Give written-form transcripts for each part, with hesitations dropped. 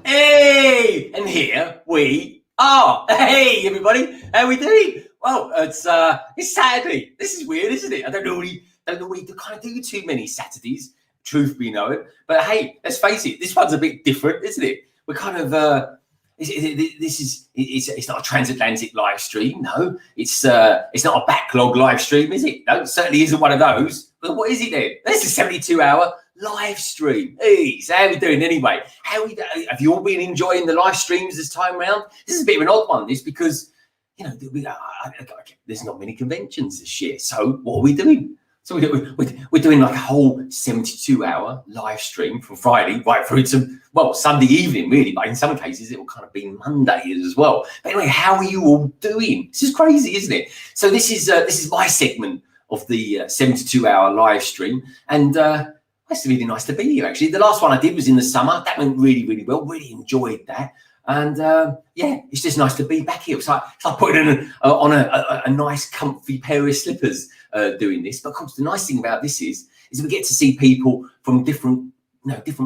Hey, and here we are. Hey, everybody, how we doing? Well, it's Saturday. This is weird, isn't it? I don't normally kind of do too many Saturdays, truth be known. But hey, let's face it, this one's a bit different, isn't it? We're kind of it's not a transatlantic live stream. No, it's not a backlog live stream, is it? No, it certainly isn't one of those. But what is it then? This is a 72-hour live stream. Hey, so how are we doing anyway? Have you all been enjoying the live streams this time around? This is a bit of an odd one, this, because there's not many conventions this year. So what are we doing? So we're doing like a whole 72-hour live stream from Friday right through to, well, Sunday evening, really. But in some cases, it will kind of be Monday as well. But anyway, how are you all doing? This is crazy, isn't it? So this is my segment of the 72-hour live stream. And it's really nice to be here, actually. The last one I did was in the summer. That went really, really well. Really enjoyed that. And yeah, it's just nice to be back here. It's like putting on a nice, comfy pair of slippers doing this. But of course, the nice thing about this is we get to see people from different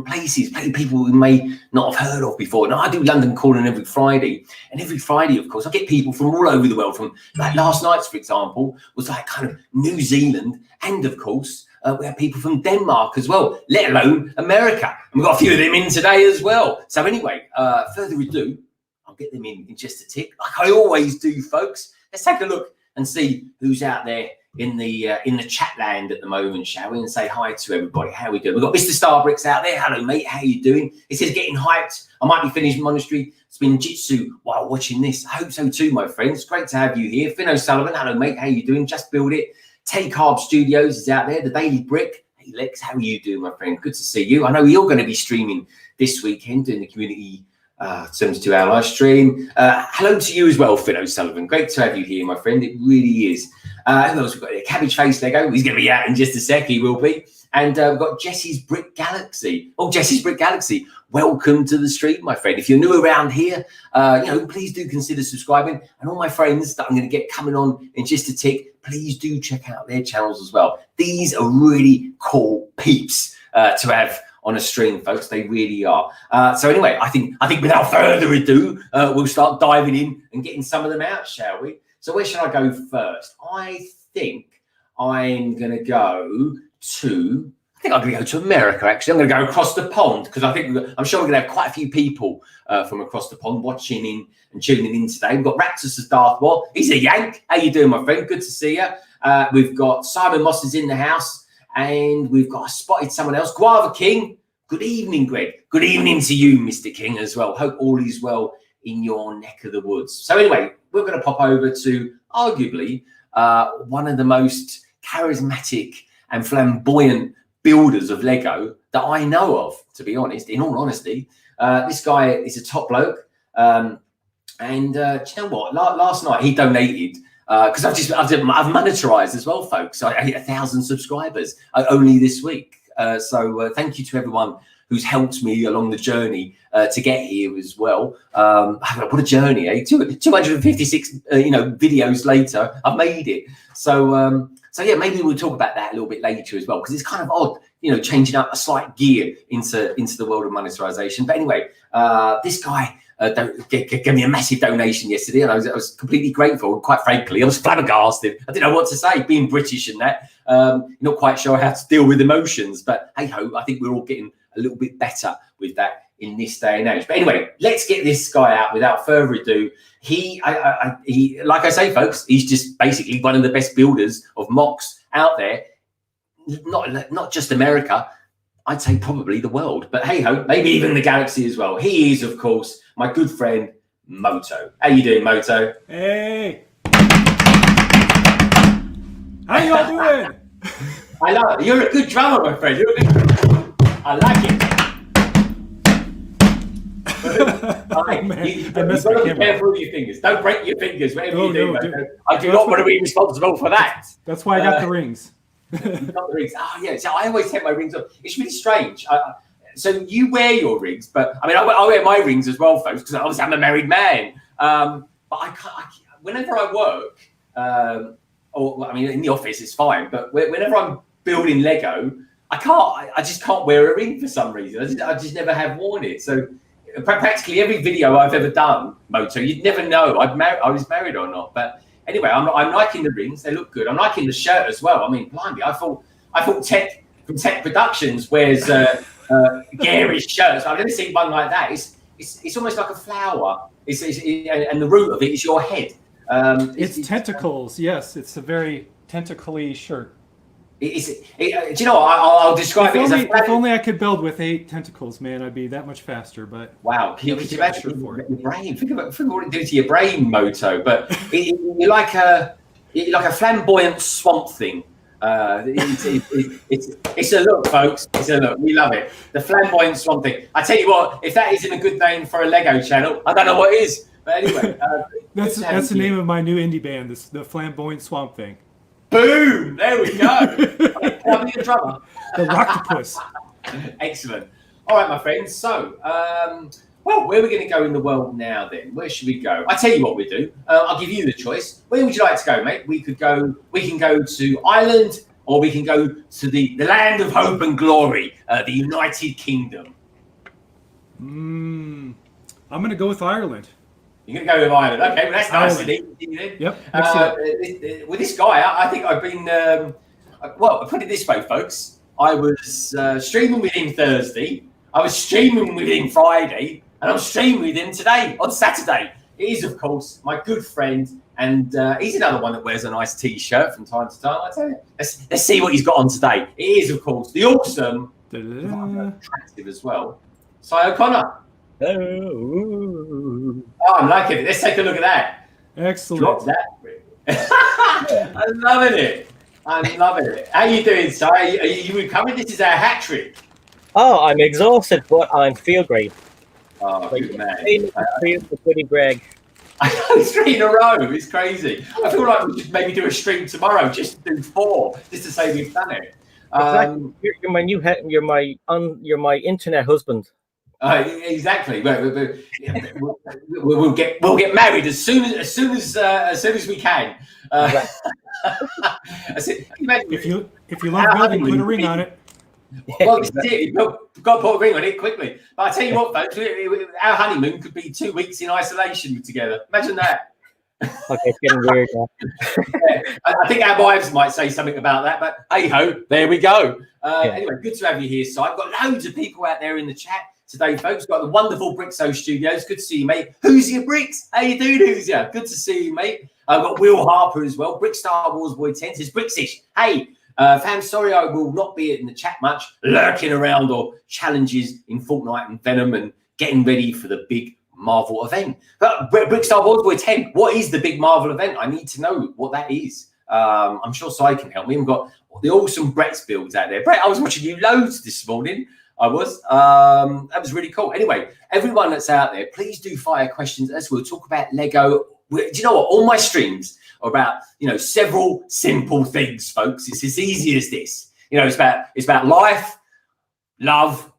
places, people we may not have heard of before. Now, I do London Calling every Friday, and every Friday, of course, I get people from all over the world. From like last night's, for example, was like kind of New Zealand, and of course, we have people from Denmark as well, let alone America. And we've got a few of them in today as well. So anyway, further ado, I'll get them in just a tick, like I always do, folks. Let's take a look and see who's out there in the chat land at the moment, shall we? And say hi to everybody. How are we doing? We've got Mr. Starbricks out there. Hello, mate. How you doing? It says getting hyped. I might be finishing Monastery Spin Jitsu while watching this. I hope so too, my friends. Great to have you here. Finn O'Sullivan. Hello, mate. How you doing? Just build it. Tek Studios is out there. The Daily Brick. Hey, Lex. How are you doing, my friend? Good to see you. I know you're going to be streaming this weekend doing the community 72-hour live stream. Hello to you as well, Finn O'Sullivan. Great to have you here, my friend. It really is. Who else we've got here? Cabbage Face Lego. He's going to be out in just a sec. He will be. And we've got Jesse's Brick Galaxy. Oh, Jesse's Brick Galaxy. Welcome to the stream, my friend. If you're new around here, please do consider subscribing. And all my friends that I'm going to get coming on in just a tick, please do check out their channels as well. These are really cool peeps to have on a stream, folks. They really are. So anyway, I think without further ado, we'll start diving in and getting some of them out, shall we? So where should I go first? I think I'm going to go to America, actually. I'm going to go across the pond because I'm sure we're going to have quite a few people from across the pond watching in and tuning in today. We've got Raptus as Darth Maul. He's a Yank. How you doing, my friend? Good to see you. We've got Simon Moss is in the house, and we've got spotted someone else. Guava King. Good evening, Greg. Good evening to you, Mr. King, as well. Hope all is well in your neck of the woods. So anyway, we're going to pop over to arguably one of the most charismatic and flamboyant builders of Lego that I know of, to be honest. In all honesty, this guy is a top bloke. And do you know what? Last night he donated because I've monetized as well, folks. I hit 1,000 subscribers only this week. So thank you to everyone who's helped me along the journey to get here as well. What a journey, eh? 256 videos later, I've made it. So yeah, maybe we'll talk about that a little bit later as well, because it's kind of odd, changing up a slight gear into the world of monetization. But anyway, this guy gave me a massive donation yesterday, and I was completely grateful. Quite frankly, I was flabbergasted. I didn't know what to say, being British and that. Not quite sure how to deal with emotions, but hey ho, I think we're all getting a little bit better with that in this day and age. But anyway, let's get this guy out without further ado. He, like I say, folks, he's just basically one of the best builders of mocks out there. Not just America, I'd say probably the world. But hey ho, maybe even the galaxy as well. He is, of course, my good friend MOTO. How you doing, MOTO? Hey. How y'all doing? I love it. You're a good drummer, my friend. You're a good drummer. I like it. You've got to be careful with your fingers. Don't break your fingers, whatever you do. I do not want to be responsible for that. That's why I got the rings. You got the rings. Oh, yeah. So I always take my rings off. It's really strange. So you wear your rings, but I mean, I wear my rings as well, folks, because obviously I'm a married man. But I can't, whenever I work, or I mean, in the office, it's fine. But whenever I'm building Lego, I can't. I just can't wear a ring for some reason. I just never have worn it. So practically every video I've ever done, Moto, you'd never know I was married or not. But anyway, I'm liking the rings. They look good. I'm liking the shirt as well. I mean, blimey, I thought Tek from Tek Productions wears garish shirts. I've never seen one like that. It's almost like a flower. And the root of it is your head. It's tentacles. Yes, it's a very tentacly shirt. Do you know what? I'll describe it as if only I could build with 8 tentacles, man, I'd be that much faster. But wow, can you imagine your brain? Think about what it do to your brain, Moto. But you're like a flamboyant swamp thing. It's a look, folks. It's a look. We love it. The flamboyant swamp thing. I tell you what, if that isn't a good name for a Lego channel, I don't know what is. But anyway, that's the name of my new indie band. The flamboyant swamp thing. Boom! There we go. I'll be the drummer. The Rocktopus. Excellent. All right, my friends. So, well, where are we going to go in the world now then? Where should we go? I tell you what we do. I'll give you the choice. Where would you like to go, mate? We can go to Ireland, or we can go to the land of hope and glory, the United Kingdom. I'm going to go with Ireland. You're going to go with Ireland. Okay, well, that's nice and easy then. Yep. With this guy, I think I've been, well, I'll put it this way, folks. I was streaming with him Thursday. I was streaming with him Friday. And I'm streaming with him today, on Saturday. It is, of course, my good friend. And he's another one that wears a nice T-shirt from time to time. I tell you. Let's see what he's got on today. It is, of course, the awesome, attractive as well, Si O'Connor. Oh, I'm liking it. Let's take a look at that. Excellent. Drop that. I'm loving it. I'm loving it. How you doing, Si? Are you recovering? This is our hat trick. Oh, I'm exhausted, but I feel great. Oh, good man. Pretty Greg. I know, 3 in a row. It's crazy. I feel like we should maybe do a stream tomorrow, just to do 4, just to say we've done it. Exactly. You're my new head. You're my internet husband. Exactly. We'll get married as soon as we can. If you love building, put a ring on it. Well, this is it. You've got to put a ring on it quickly. But I tell you what, folks, our honeymoon could be 2 weeks in isolation together. Imagine that. Okay, it's getting weird now. Yeah, I think our wives might say something about that, but hey ho, there we go. Anyway, good to have you here, Si. I've got loads of people out there in the chat today, folks. Got the wonderful Brixish Studios. Good to see you, mate. Who's your Bricks? How you doing, who's ya? Good to see you, mate. I've got Will Harper as well. Brick Star Wars Boy 10 says Brixish. Hey, fam, sorry I will not be in the chat much, lurking around or challenges in Fortnite and Venom and getting ready for the big Marvel event. But Brick Star Wars Boy 10, what is the big Marvel event? I need to know what that is. I'm sure Si can help me. We've got the awesome Brett's builds out there. Brett, I was watching you loads this morning. I was. That was really cool. Anyway, everyone that's out there, please do fire questions as we'll talk about Lego. Do you know what? All my streams are about, several simple things, folks. It's as easy as this. It's about life, love.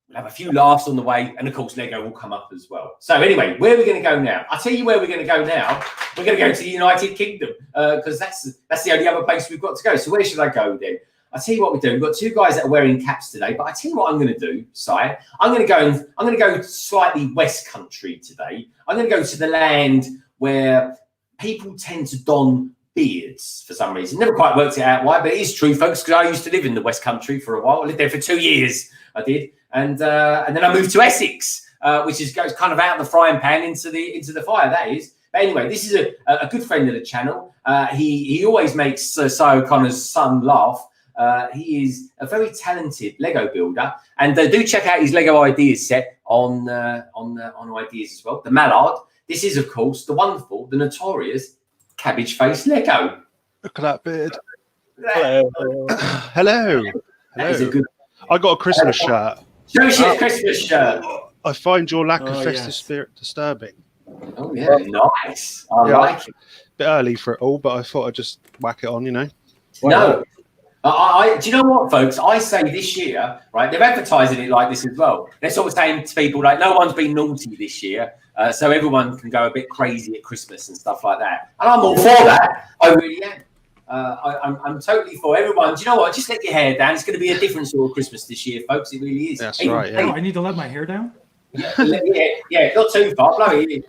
We'll have a few laughs on the way, and of course, Lego will come up as well. So anyway, where are we going to go now? I'll tell you where we're going to go now. We're going to go to the United Kingdom because that's the only other place we've got to go. So where should I go then? I'll tell you what we do. We've got 2 guys that are wearing caps today, but I tell you what I'm going to do, Si. I'm going to go slightly West Country today. I'm going to go to the land where people tend to don beards for some reason. Never quite worked it out why, but it is true, folks, because I used to live in the West Country for a while. I lived there for 2 years. I did. And then I moved to Essex, which goes kind of out of the frying pan into the fire, that is. But anyway, this is a good friend of the channel. He always makes Si O'Connor's son laugh. He is a very talented Lego builder, and do check out his Lego ideas set on ideas as well. The Mallard. This is, of course, the wonderful, the notorious Cabbage Face Lego. Look at that beard. Hello. Hello. That is a good. I got a Christmas shirt. Show us your Christmas shirt. I find your lack of festive yes. spirit disturbing. Oh yeah, nice. I like it. Bit early for it all, but I thought I'd just whack it on, No. Do you know what, folks? I say this year, right? They're advertising it like this as well. They're sort of saying to people like, no one's been naughty this year, so everyone can go a bit crazy at Christmas and stuff like that. And I'm all for that. I really am. I'm totally for everyone. Do you know what? Just let your hair down. It's going to be a different sort of Christmas this year, folks. It really is. That's right. Yeah. Oh, I need to let my hair down? Yeah, not too far. Bloody,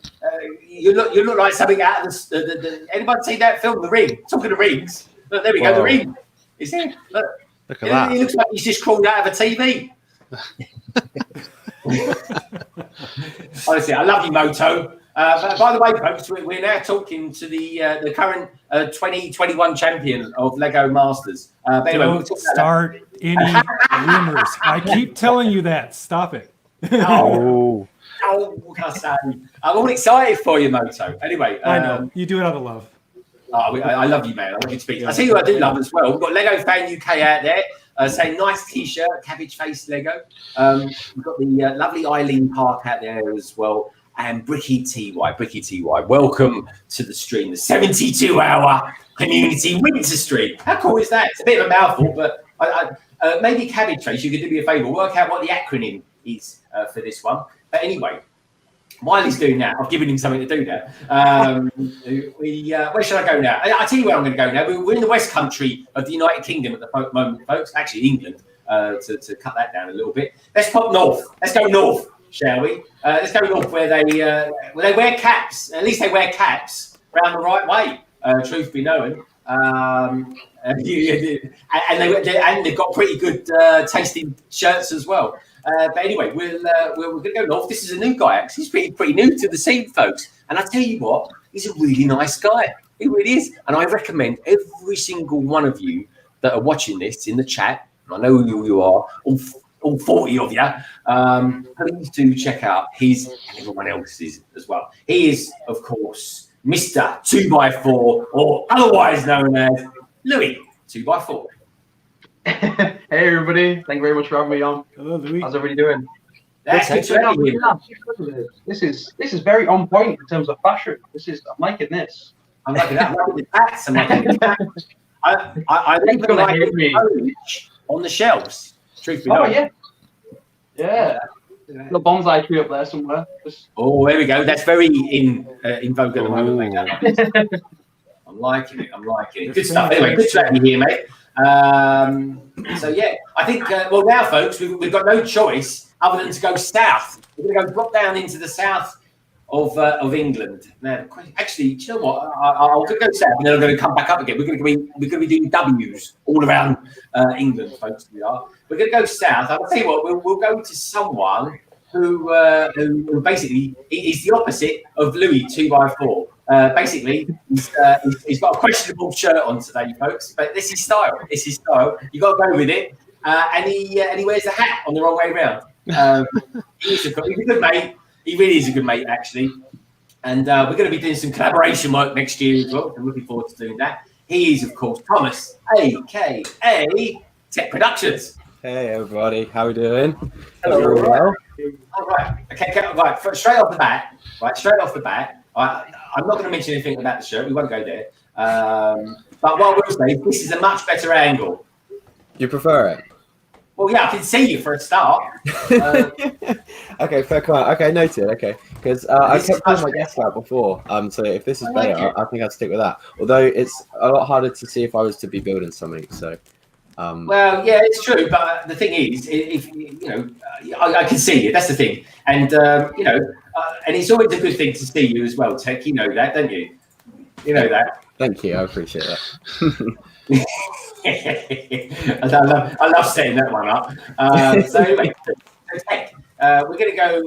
you look like something out of the anybody see that film, The Ring? Talking of rings. Look, there we go, The Ring. Is it? Look Look at that. He looks like he's just crawled out of a TV. Honestly, I love you, Moto. But by the way, folks, we're now talking to the current 2021 champion of Lego Masters. But anyway, Don't start any rumors. I keep telling you that. Stop it. Oh, what can I say? I'm all excited for you, Moto. Anyway, I know. You do it out of love. I love you, man. I love you to speak. I tell you what I do love as well. We've got Lego Fan UK out there saying nice t-shirt, cabbage face Lego. We've got the lovely Eileen Park out there as well. And Bricky TY, welcome to the stream, the 72-hour community winter stream. How cool is that? It's a bit of a mouthful, but maybe Cabbage Face, you could do me a favour, work out what the acronym is for this one. But anyway, while he's doing that, I've given him something to do now. Where should I go now? I'll tell you where I'm going to go now. We're in the West Country of the United Kingdom at the moment, folks. Actually, England, to cut that down a little bit. Let's pop north. Let's go north, shall we? Let's go north where they wear caps. At least they wear caps round the right way, truth be known. And they've got pretty good tasting shirts as well. But anyway, we're going to go north. This is a new guy, actually. He's pretty new to the scene, folks. And I tell you what, he's a really nice guy. He really is. And I recommend every single one of you that are watching this in the chat, and I know who you are, all 40 of you, please do check out his and everyone else's as well. He is, of course, Mr. 2x4, or otherwise known as Lewi 2x4. Hey everybody, thank you very much for having me on. Hello, Louis. How's everybody doing? That's good to have you. This is very on point in terms of fashion. I'm liking this. I'm liking that. I'm liking the hats. I'm liking the hats. I even like the foliage on the shelves. Truth be known. Yeah. The bonsai tree up there somewhere. Oh, there we go. That's very in vogue at the moment, mate. I'm liking it. Good stuff. Anyway, good to have you here, mate. So yeah, I think well now, folks, we've got no choice other than to go south. We're going to go drop down into the south of England. Now, actually, do you know what? I'll go south, and then I'm going to come back up again. We're going to be doing W's all around England, folks. We're going to go south. I'll tell you what. We'll go to someone who basically is the opposite of Lewi 2x4. Basically, he's got a questionable shirt on today, folks. But this is style. You got to go with it. And he wears the hat on the wrong way around. He's a good mate. He really is a good mate, actually. And we're going to be doing some collaboration work next year as well. I'm looking forward to doing that. He is, of course, Thomas, aka Tek Productions. Hey everybody, how we doing? Hello. All right. Okay. Right. Straight off the bat. I'm not going to mention anything about the shirt. We won't go there. But what I will say, this is a much better angle. You prefer it? Well, yeah, I can see you for a start. Okay, fair comment. Okay, noted. Okay, because I kept putting my guess out before. So if this is better, I think I'd stick with that. Although it's a lot harder to see if I was to be building something. So. Well, yeah, it's true. But the thing is, if you know, I can see you. That's the thing. And and it's always a good thing to see you as well, Tek. You know that, don't you? You know that. Thank you. I appreciate that. I love setting that one up. So anyway, Tek, we're gonna go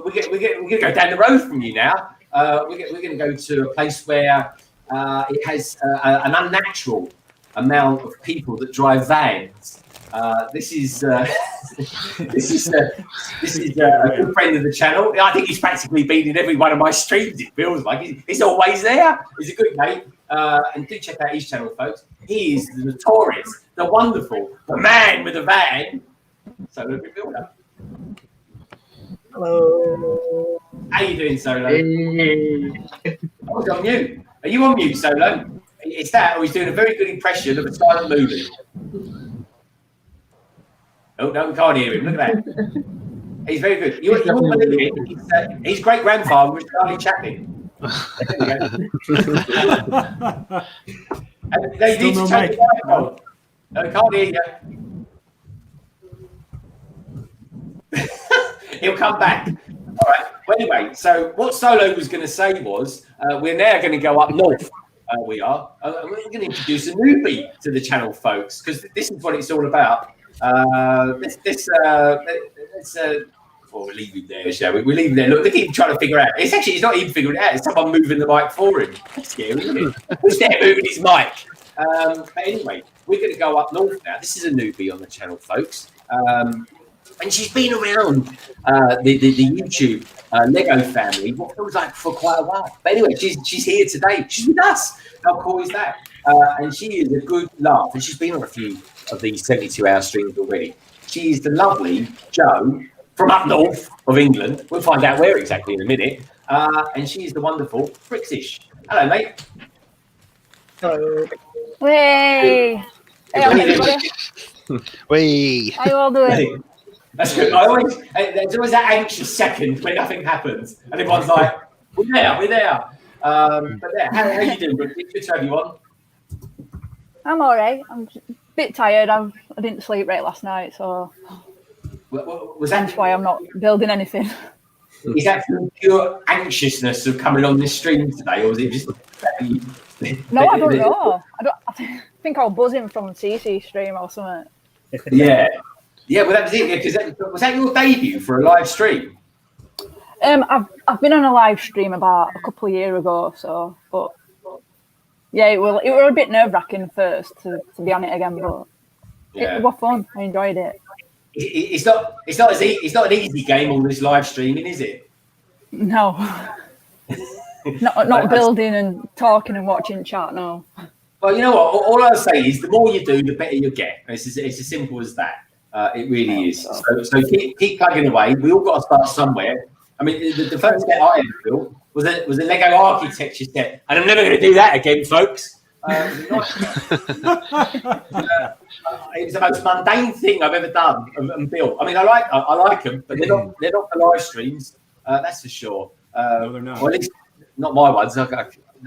down the road from you now. We're gonna go to a place where it has an unnatural amount of people that drive vans. This is a good friend of the channel. I think he's practically been in every one of my streams. It feels like he's always there. He's a good mate, and do check out his channel, folks. He is the notorious, the wonderful, the man with a van. So look at Builder. Hello. How you doing, Solo? Hey. I was on mute. Are you on mute, Solo? It's that, or he's doing a very good impression of a silent movie. Oh, no, we can't hear him. Look at that. He's very good. You won't believe it. His great-grandfather was Charlie Chaplin. And they Still need to no turn mic. the mic No. on. I can't hear you. He'll come back. All right. Well, anyway, so what Solo was going to say was we're now going to go up north. We are. We're going to introduce a newbie to the channel, folks, because this is what it's all about. Well, we'll leave him there, shall we? We'll leave him there. Look at him trying to figure out. It's not him figuring it out. It's someone moving the mic for him. That's scary, isn't it? Who's there moving his mic? But anyway, we're going to go up north now. This is a newbie on the channel, folks. And she's been around the YouTube Lego family, what feels like for quite a while. But anyway, she's here today. She's with us. How cool is that? And she is a good laugh. And she's been on a few of these 72-hour streams already. She is the lovely Jo from up north of England. We'll find out where exactly in a minute. And she is the wonderful Brixish. Hello, mate. Hello. Hey. Hey, everybody. Wee. How you all doing? That's good. There's always that anxious second when nothing happens, and everyone's like, "We're there." But yeah, how are you doing, Brixish? Good to have you on. I'm all right. I'm just a bit tired. I didn't sleep right last night, so Was that's that why I'm not building anything. is that from pure anxiousness of coming on this stream today, or was it just? No, I don't know. I think I was buzzing from CC stream or something. Yeah. Well, that was it. Because was that your debut for a live stream? I've been on a live stream about a couple of years ago, so but yeah, it was a bit nerve-wracking first to be on it again, but it was fun. I enjoyed it. It's not an easy game on this live streaming, is it? No, not building and talking and watching chat. No. Well, you know what? All I'll say is the more you do, the better you get. It's as simple as that. It really is. So keep plugging away. We all got to start somewhere. I mean, the first set I ever built was a Lego architecture set, and I'm never going to do that again, folks. It was the most mundane thing I've ever done and built. I mean, I like them, but they're not for live streams. That's for sure. No, they're not. Or at least not my ones. I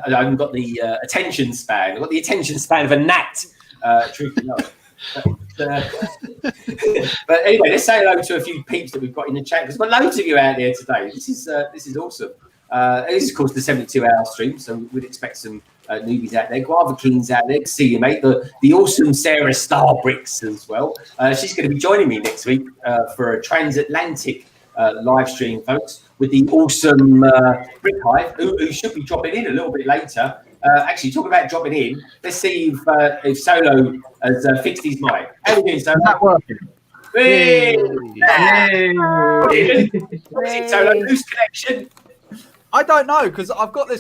haven't got the attention span. I've got the attention span of a gnat. Truth be known. But anyway, let's say hello to a few peeps that we've got in the chat because we've got loads of you out there today. This is awesome. This is, of course, the 72-hour stream, so we'd expect some newbies out there. Guava King's out there. Good to see you, mate. The awesome Sarah Starbricks as well. She's going to be joining me next week for a transatlantic live stream, folks, with the awesome Brick Hive, who should be dropping in a little bit later. Actually, talking about dropping in, let's see if Solo has fixed his mic. How are you doing, Solo? Not working. Hey! Hey. Solo, loose connection. I don't know because I've got this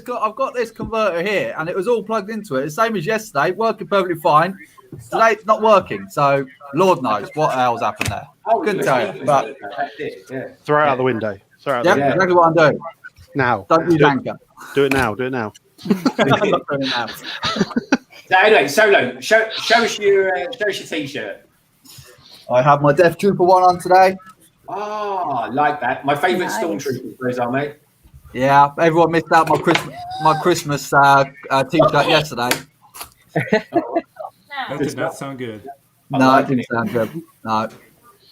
converter here and it was all plugged into it. The same as yesterday, working perfectly fine. Today it's not working, so Lord knows what else happened there. Couldn't tell you, but That's it, yeah. Throw it out the window. Throw it out the yeah, window. exactly what I'm doing. Now. Don't use anchor. Do it now. Do it now. I'm not doing it now. So anyway, Solo, show us your t-shirt. I have my Death Trooper one on today. Ah, I like that. My favourite Nice. stormtroopers, those are, mate. Yeah, everyone missed out my Christmas t-shirt yesterday. That did not sound good. No, it didn't sound good. No.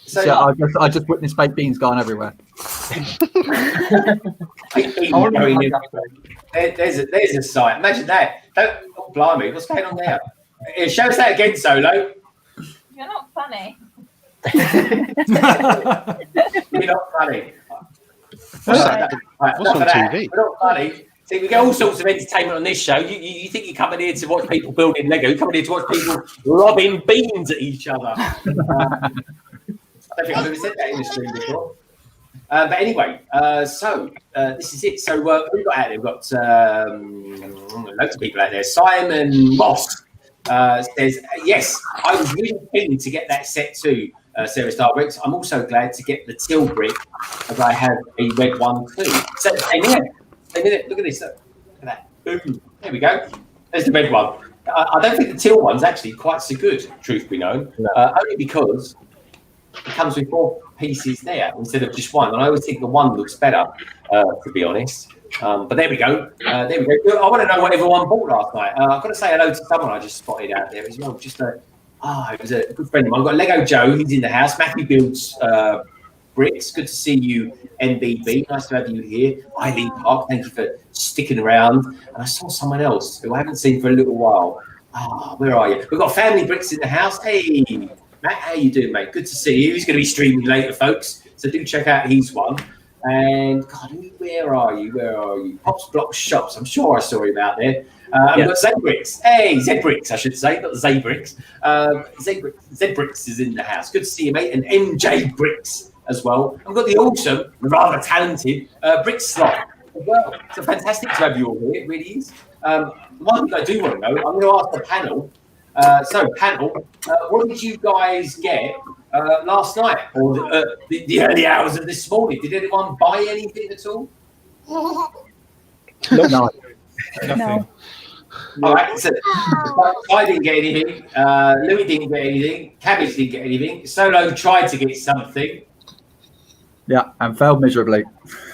So, So I just witnessed baked beans going everywhere. there's a sight. Imagine that. Oh, blimey, what's going on there? Show us that again, Solo. You're not funny. You're not funny. What's that? Right, What's on TV? We're not funny. See, we get all sorts of entertainment on this show. You think you're coming here to watch people building Lego? You're coming here to watch people lobbing beans at each other. I don't think I've ever said that in the stream before. But anyway, so this is it. So we've got out there. We've got loads of people out there. Simon Moss says, yes, I was really keen to get that set too, Sarah Starbricks. I'm also glad to get the teal brick as I have a red one too. So, look at this. Look at that. Boom. There we go. There's the red one. I don't think the teal one's actually quite so good, truth be known. Only because it comes with 4 pieces there instead of just one. And I always think the one looks better, to be honest. But there we go. There we go. I want to know what everyone bought last night. I've got to say hello to someone I just spotted out there as well. It was a good friend of mine. I've got Lego Joe, who's in the house. Matthew builds bricks. Good to see you, MBB. Nice to have you here. Eileen Park, thank you for sticking around. And I saw someone else who I haven't seen for a little while. Where are you? We've got Family Bricks in the house. Hey, Matt, how you doing, mate? Good to see you. He's going to be streaming later, folks. So do check out his one. And God, where are you? Where are you? Pops Block Shops. I'm sure I saw him out there. We've got Z-Bricks. Hey, Z-Bricks, I should say, not Z-Bricks. Z-Bricks is in the house. Good to see you, mate. And MJ Bricks as well. And we've got the awesome, rather talented Brick Slot as well. So fantastic to have you all here. It really is. One thing I do want to know, I'm going to ask the panel. Panel, what did you guys get last night or the early hours of this morning? Did anyone buy anything at all? No. Nothing. All right, so I didn't get anything. Lewi didn't get anything. Cabbage didn't get anything. Solo tried to get something. Yeah, and failed miserably.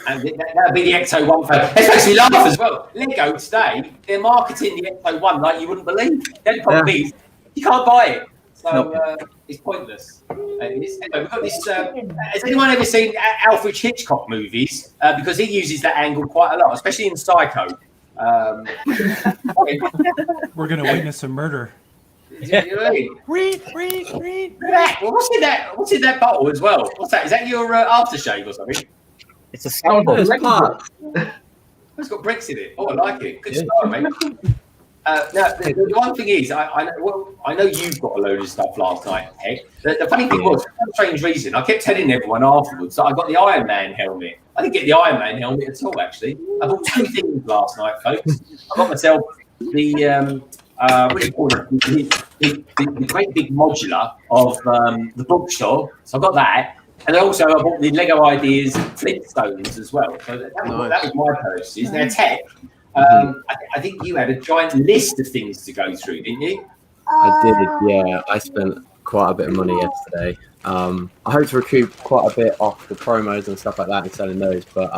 And that'll be the Ecto 1 fan. It makes me laugh as well. Lego today, they're marketing the Ecto 1 like you wouldn't believe. The only problem is you can't buy it. So it's pointless. Anyway, we've got this. Has anyone ever seen Alfred Hitchcock movies? Because he uses that angle quite a lot, especially in Psycho. We're going to witness a murder. Read. Well, what's in that bottle as well? What's that? Is that your aftershave or something? It's a sample. It's got bricks in it. Oh, I like it. Good start, mate. Now, the one thing is, I know you've got a load of stuff last night, Tek. The funny thing was, for some strange reason, I kept telling everyone afterwards that I got the Iron Man helmet. I didn't get the Iron Man helmet at all, actually. I bought 2 things last night, folks. I got myself the what do you call it? The great big modular of the bookstore. So I got that. And also I bought the Lego Ideas Flintstones as well. So that was my purchases. Now, Tek, I think you had a giant list of things to go through, didn't you? I did, yeah. I spent quite a bit of money yesterday. I hope to recoup quite a bit off the promos and stuff like that and selling those. But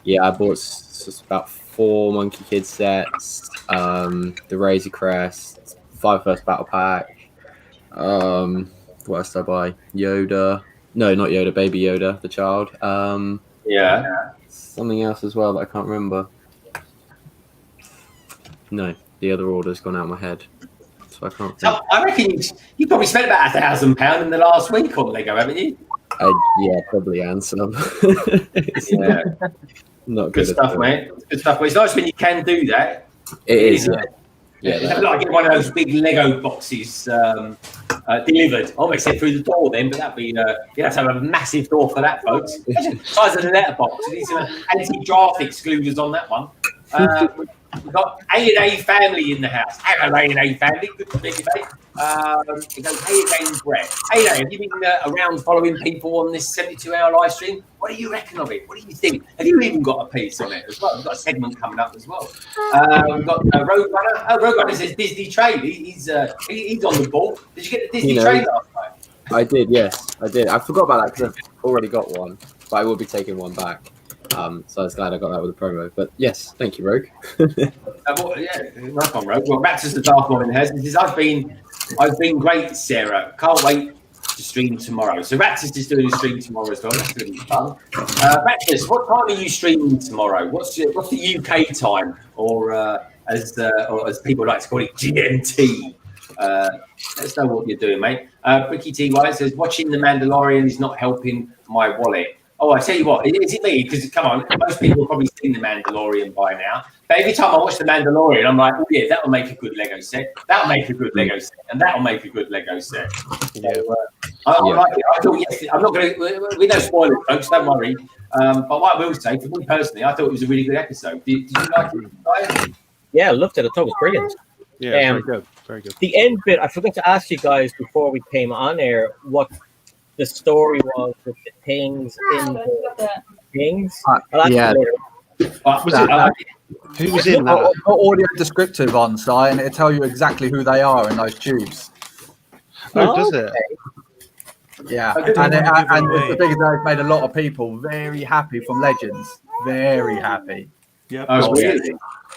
yeah, I bought just about 4 Monkey Kid sets, the Razor Crest, 5 First Battle Pack. What else did I buy? Yoda. No, not Yoda, Baby Yoda, the child. Yeah. Something else as well that I can't remember. No, the other order's gone out of my head. So I can't think. So I reckon you probably spent about £1,000 in the last week on Lego, haven't you? Yeah, probably, and some. Yeah. Not good stuff, mate. Good stuff. Well, it's nice when you can do that. It is. Yeah, it's like getting one of those big Lego boxes delivered. I almost said through the door then, but that'd be you'd have to have a massive door for that, folks. Size of the letterbox. It needs some anti-draft excluders on that one. We've got A&A family in the house. Hello, A&A family. Good to meet you, mate. It goes, hey again, Brett. Hey, have you been around following people on this 72-hour live stream? What do you reckon of it? What do you think? Have you even got a piece on it as well? We've got a segment coming up as well. We've got Rogue Runner. Oh, Rogue Runner says Disney Trade. He's on the ball. Did you get the Disney Trade last night? I did, yes. I did. I forgot about that because I've already got one, but I will be taking one back. So I was glad I got that with the promo. But yes, thank you, Rogue. Nice one, Rogue. Well, Raptors the Dark Morning has. He says, I've been great, Sarah. Can't wait to stream tomorrow. So Raptors is doing a stream tomorrow as well. That's going to be fun. Raptors, what time are you streaming tomorrow? What's the UK time, or as people like to call it, GMT? Let's know what you're doing, mate. Ricky T. White says, watching The Mandalorian is not helping my wallet. Oh, I tell you what, is it me? Because, come on, most people have probably seen The Mandalorian by now. But every time I watch The Mandalorian, I'm like, oh, yeah, that'll make a good Lego set. That'll make a good Lego set. And that'll make a good Lego set. So, I like it. I thought, yes, I'm not going to, we no spoilers, folks, don't worry. But what I will say, for me personally, I thought it was a really good episode. Did you like it, Ryan? Yeah, I loved it. I thought it was brilliant. Yeah, very good. Very good. The end bit, I forgot to ask you guys before we came on air what the story was with the things in the things. Yeah. Who was in that? Audio descriptive on, Si, and it'll tell you exactly who they are in those tubes. Oh, does it? Yeah, I don't and wanna give it and away. the thing is, it's made a lot of people very happy from Legends. Very happy. Yep. Oh, really?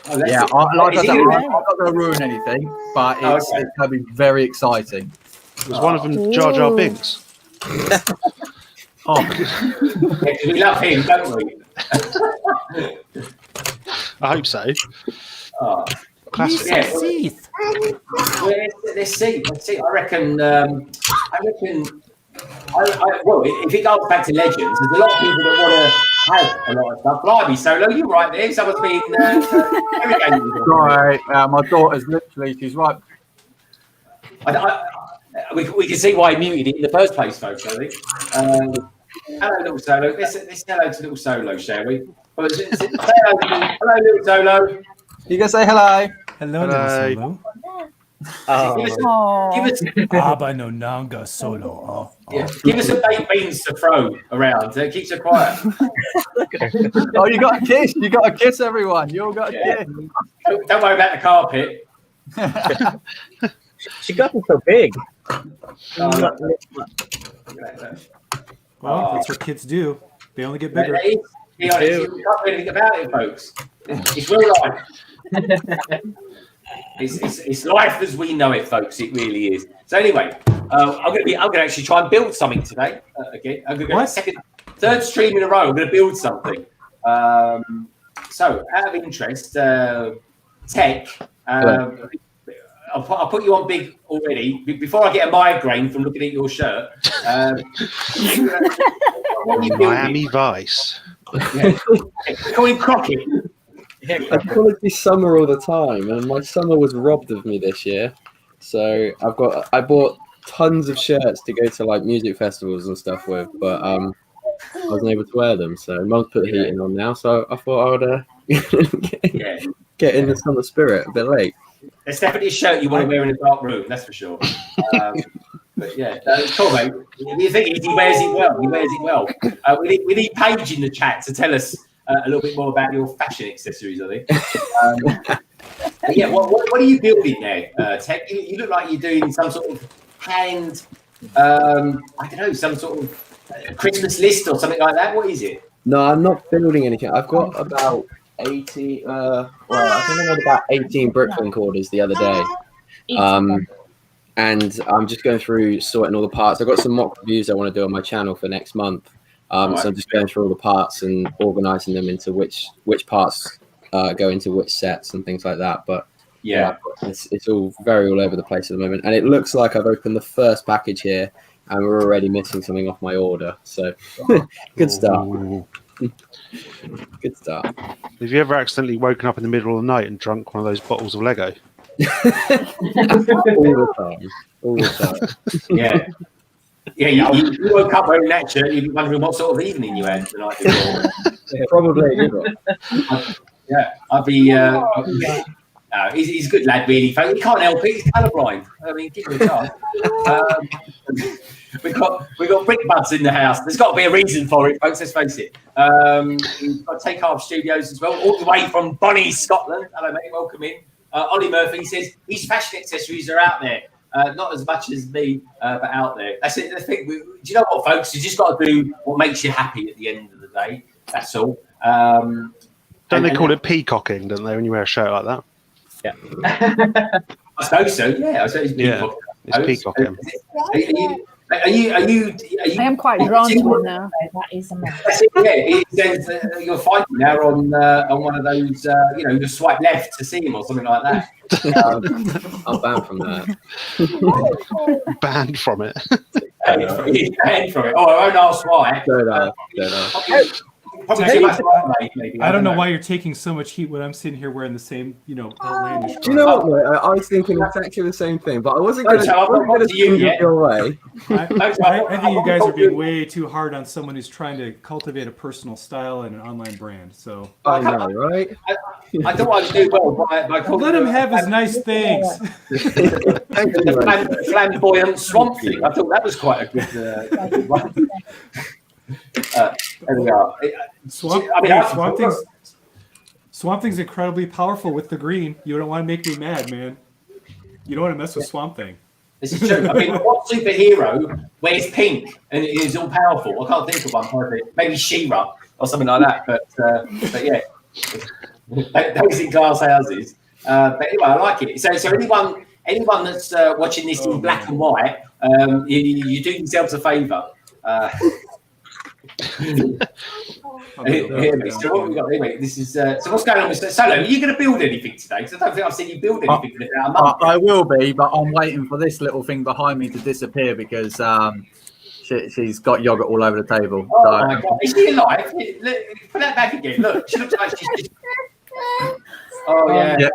Oh, that's Yeah, it. like I Is said, it I'm good? not going to ruin anything, but Oh, it's okay. going to be very exciting. Was one of them Jar Jar Binks? Oh, Yeah, 'cause we love him, don't we? I hope so. Oh. Classic. Yeah, well, Seath. well, let's see. Let's see. I reckon. Well, if it goes back to Legends, there's a lot of people that want to have a lot of stuff. Blimey, Solo, you're right there. Someone's been irrigating you. sorry, my daughter's literally, she's right. We can see why he muted it in the first place, folks. I think. Hello, little Solo. Let's hello to little Solo, shall we? Well, hello, little Solo. You can say hello. Hello, little Solo. Give us Aba no nanga solo. yeah, give us some baked beans to throw around. Keeps her quiet. Oh, you got a kiss. You got a kiss, everyone. You all got a kiss. Don't worry about the carpet. She got so big. Well, that's what kids do. They only get bigger. Be honest, you can't do anything about it, folks. It's real life. It's life as we know it, folks. It really is. So anyway, I'm gonna actually try and build something today. Again, I'm gonna go third stream in a row. I'm gonna build something. So out of interest, Tek. I'll put you on big already. Before I get a migraine from looking at your shirt. What are you Miami Vice. Yeah. Call him Crockett. I call it the summer all the time, and my summer was robbed of me this year. So I bought tons of shirts to go to like music festivals and stuff with, but I wasn't able to wear them. So Mum's put the heating on now, so I thought I would get in the summer spirit a bit late. It's definitely a shirt you want to wear in a dark room, that's for sure. But yeah, it's cool, mate. The thing is, he wears it well. He wears it well. We need Paige in the chat to tell us a little bit more about your fashion accessories, I think. Yeah, what are you building there, Tek? You look like you're doing some sort of hand, I don't know, some sort of Christmas list or something like that. What is it? No, I'm not building anything. I've got about 80. I think I had about 18 Bricklink orders the other day. And I'm just going through sorting all the parts. I've got some mock reviews I want to do on my channel for next month. So I'm just going through all the parts and organising them into which parts go into which sets and things like that. But yeah, it's all very all over the place at the moment. And it looks like I've opened the first package here, and we're already missing something off my order. So good start. Good start. Have you ever accidentally woken up in the middle of the night and drunk one of those bottles of Lego? All the time. Yeah. Yeah, you woke up wearing that shirt, you'd be wondering what sort of evening you had the night before. Probably. I'd be. He's a good lad, really. He can't help it. He's colourblind. I mean, give him a chance. We've got brick buds in the house. There's got to be a reason for it, folks. Let's face it. We've got Take Half Studios as well, all the way from Bonnie, Scotland. Hello, mate. Welcome in. Ollie Murphy says his fashion accessories are out there. Not as much as me, but out there. That's it. The thing. Do you know what, folks? You just got to do what makes you happy at the end of the day. That's all. Don't they call it peacocking, don't they, when you wear a shirt like that? Yeah. I suppose so. Yeah, I suppose it's peacocking. Yeah, it's peacocking. Are you? I am quite drawn to him now. That is a mess. It says you're fighting now on one of those, you swipe left to see him or something like that. I'm banned from that. Banned from it. He's banned from it. Oh, I won't ask why. Don't know. Probably too much maybe. I don't know why you're taking so much heat when I'm sitting here wearing the same, outlandish. Do you know what, mate? I was thinking exactly the same thing, but I wasn't going to you yet. your way. I think you guys are being way too hard on someone who's trying to cultivate a personal style and an online brand. So I know, right? I thought I was doing well by let him have his nice things. The flamboyant swamp thing. I thought that was quite a good one. There we are. Swamp Thing's incredibly powerful with the green. You don't want to make me mad, man. You don't want to mess with Swamp Thing. This is true. I mean, what superhero wears pink and is all powerful? I can't think of one perfect. Maybe She-Ra or something like that. But yeah, those in glass houses. But anyway, I like it. So anyone that's watching this in black and white, you do yourselves a favour. Hear me. So what we got anyway? This is so what's going on with Solo? Are you going to build anything today? Because I don't think I've seen you build anything for about a month. I will be, but I'm waiting for this little thing behind me to disappear because she's got yogurt all over the table. Oh my god! Is she alive? Put that back again. Look, she looks like she's just. Oh yeah.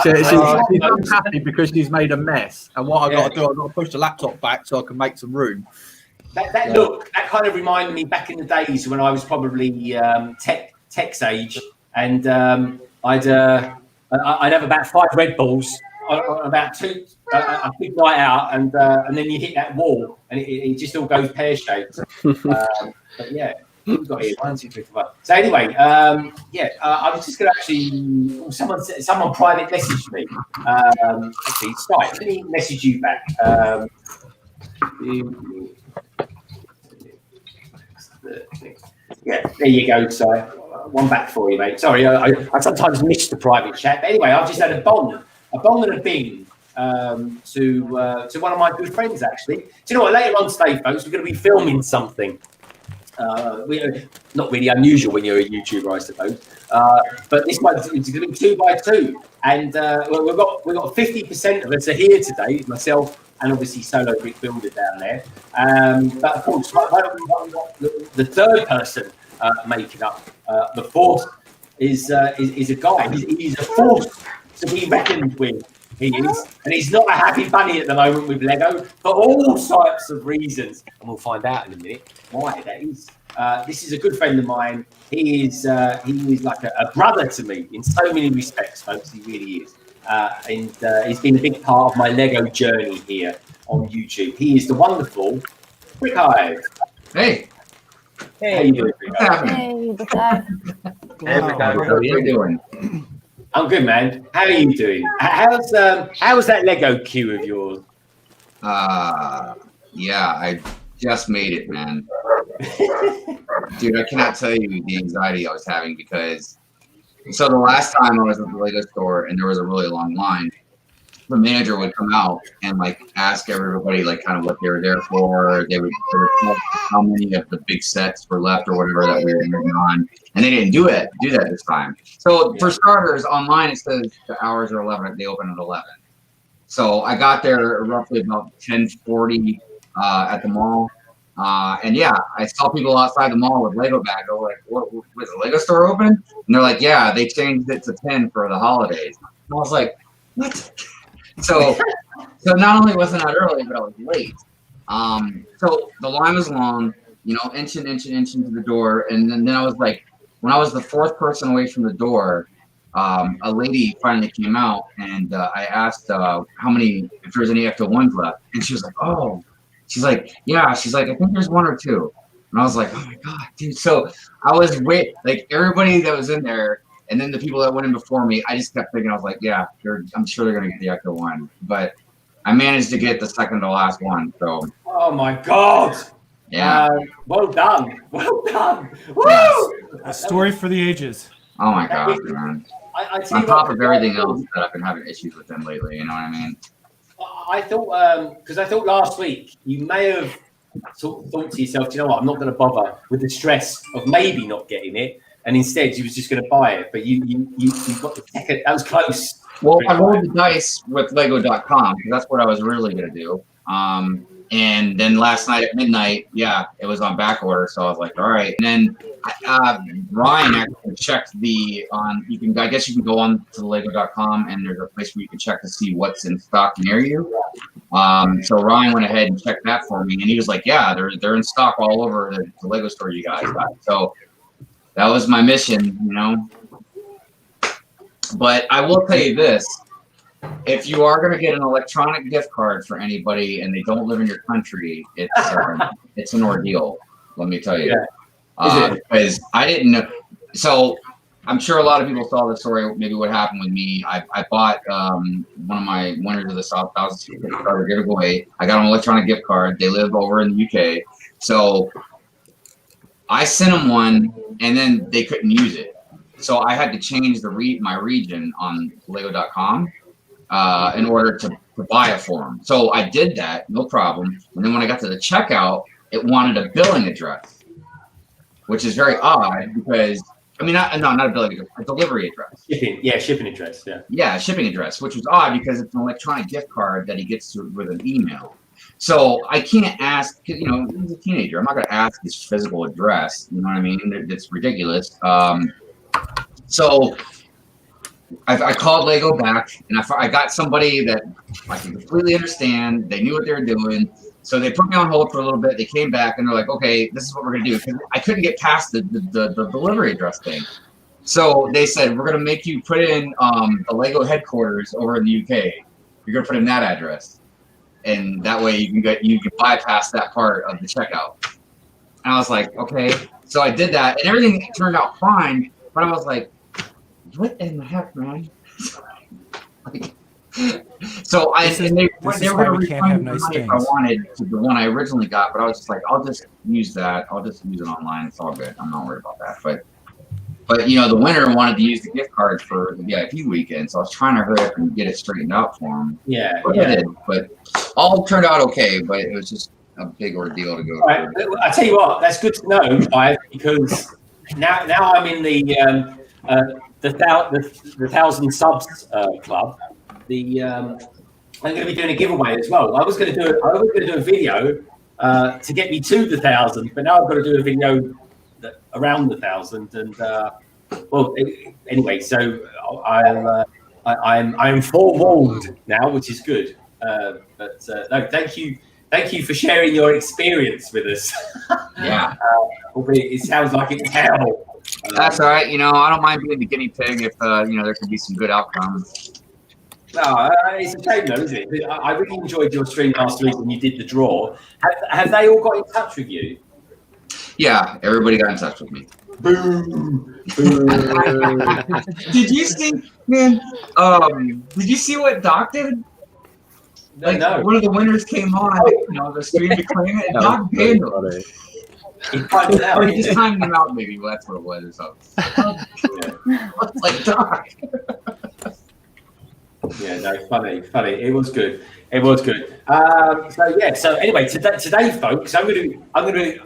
She's unhappy because she's made a mess, and what I've got to do, I've got to push the laptop back so I can make some room. That look, that kind of reminded me back in the days when I was probably Tek's age, and I'd have about 5 Red Bulls, about 2, a big night out, and then you hit that wall, and it just all goes pear shaped. But yeah. We've got here 1, 2, 3, 4, 5. So anyway, I was just going to actually. Someone private messaged me. Actually, Skype. Let me message you back. Yeah, there you go. So one back for you, mate. Sorry, I sometimes miss the private chat. But anyway, I've just had a bong and a bing to one of my good friends. Actually, do you know what? Later on today, folks, we're going to be filming something. Not really unusual when you're a YouTuber, I suppose. But this one's going to be 2 by 2, and we've got 50% of us are here today. Myself and obviously Solo Brick Builder down there. But of course, the third person making up the fourth is a guy. He's a force to be reckoned with. He is, and he's not a happy bunny at the moment with Lego for all types of reasons, and we'll find out in a minute why that is. This is a good friend of mine. He is like a brother to me in so many respects, folks. He really is, and he's been a big part of my Lego journey here on YouTube. He is the wonderful Brick Hive. Hey. How you doing, Brick Hive? Hey, Brick Hive. How are you doing? I'm good, man. How are you doing? How's that Lego queue of yours? Yeah, I just made it, man. Dude, I cannot tell you the anxiety I was having because so the last time I was at the Lego store and there was a really long line, the manager would come out and like ask everybody like kind of what they were there for. They would tell how many of the big sets were left or whatever that we were working on, and they didn't do that this time. So for starters, online it says the hours are 11. They open at 11. So I got there roughly about 10:40 at the mall, and yeah, I saw people outside the mall with Lego bags. I was like, "What? Was the Lego store open?" And they're like, "Yeah, they changed it to 10 for the holidays." And I was like, "What?" So not only wasn't I early, but I was late. So the line was long, you know, inch into the door. And then I was like, when I was the 4th person away from the door, a lady finally came out and I asked how many, if there's any extra ones left. And she was like, oh, she's like, yeah, she's like, I think there's 1 or 2. And I was like, oh my God, dude. So I was like everybody that was in there. And then the people that went in before me, I just kept thinking, I was like, yeah, I'm sure they're going to get the extra 1. But I managed to get the second to last one. So. Oh, my God. Yeah. Well done. Well done. Woo! A story for the ages. Oh, my God, man. On top of everything else that I've been having issues with them lately, you know what I mean? I thought, because I thought last week you may have thought to yourself, do you know what, I'm not going to bother with the stress of maybe not getting it. And instead, you was just going to buy it, but you got the second. That was close. Well, I rolled the dice with Lego.com because that's what I was really going to do. And then last night at midnight, yeah, it was on back order, so I was like, all right. And then Ryan actually checked I guess you can go on to the Lego.com and there's a place where you can check to see what's in stock near you. So Ryan went ahead and checked that for me, and he was like, yeah, they're in stock all over the Lego store you guys got. So that was my mission, you know. But I will tell you this. If you are going to get an electronic gift card for anybody and they don't live in your country, it's an ordeal, let me tell you. Yeah. Because I didn't know. So I'm sure a lot of people saw the story. Maybe what happened with me. I bought one of my winners of the South Thousand Kickstarter giveaway. I got an electronic gift card. They live over in the UK, so I sent them one, and then they couldn't use it. So I had to change my region on Lego.com in order to buy it for them. So I did that, no problem. And then when I got to the checkout, it wanted a billing address, which is very odd because, I mean, not a billing address, a delivery address. Shipping address, yeah. Yeah, shipping address, which was odd because it's an electronic gift card that he gets with an email. So I can't ask, because, he's a teenager. I'm not going to ask his physical address. You know what I mean? It's ridiculous. So I called Lego back, and I got somebody that I can completely understand. They knew what they were doing. So they put me on hold for a little bit. They came back, and they're like, okay, this is what we're going to do. Because I couldn't get past the delivery address thing. So they said, we're going to make you put in the Lego headquarters over in the UK. You're going to put in that address. And that way you can bypass that part of the checkout. And I was like, okay. So I did that, and everything turned out fine. But I was like, what in the heck, man? So they were going to refund me money if I wanted to the one I originally got, but I was just like, I'll just use that. I'll just use it online. It's all good. I'm not worried about that. But the winner wanted to use the gift card for the VIP weekend, so I was trying to hurry up and get it straightened out for him. Yeah, I did. But all turned out okay. But it was just a big ordeal to go through. I tell you what, that's good to know, Hive, because now I'm in the 1,000 subs club. I'm going to be doing a giveaway as well. I was going to do a video to get me to the 1,000, but now I've got to do a video around the 1,000. And anyway, so I'm forewarned now, which is good. No, thank you for sharing your experience with us. Yeah, it sounds like it's hell. That's all right. I don't mind being the guinea pig if there could be some good outcomes. No, it's a shame though, isn't it? I really enjoyed your stream last week when you did the draw. Have they all got in touch with you? Yeah, everybody got in touch with me. Boom. Did you see, man? Did you see what Doc did? No. One of the winners came on, the stream to claim it, and Doc banned him. He timed it out. Or he just timed him out, maybe. Well, that's what it was, or something. Like Doc. Yeah, no, funny. It was good. So anyway, today, folks, I'm going to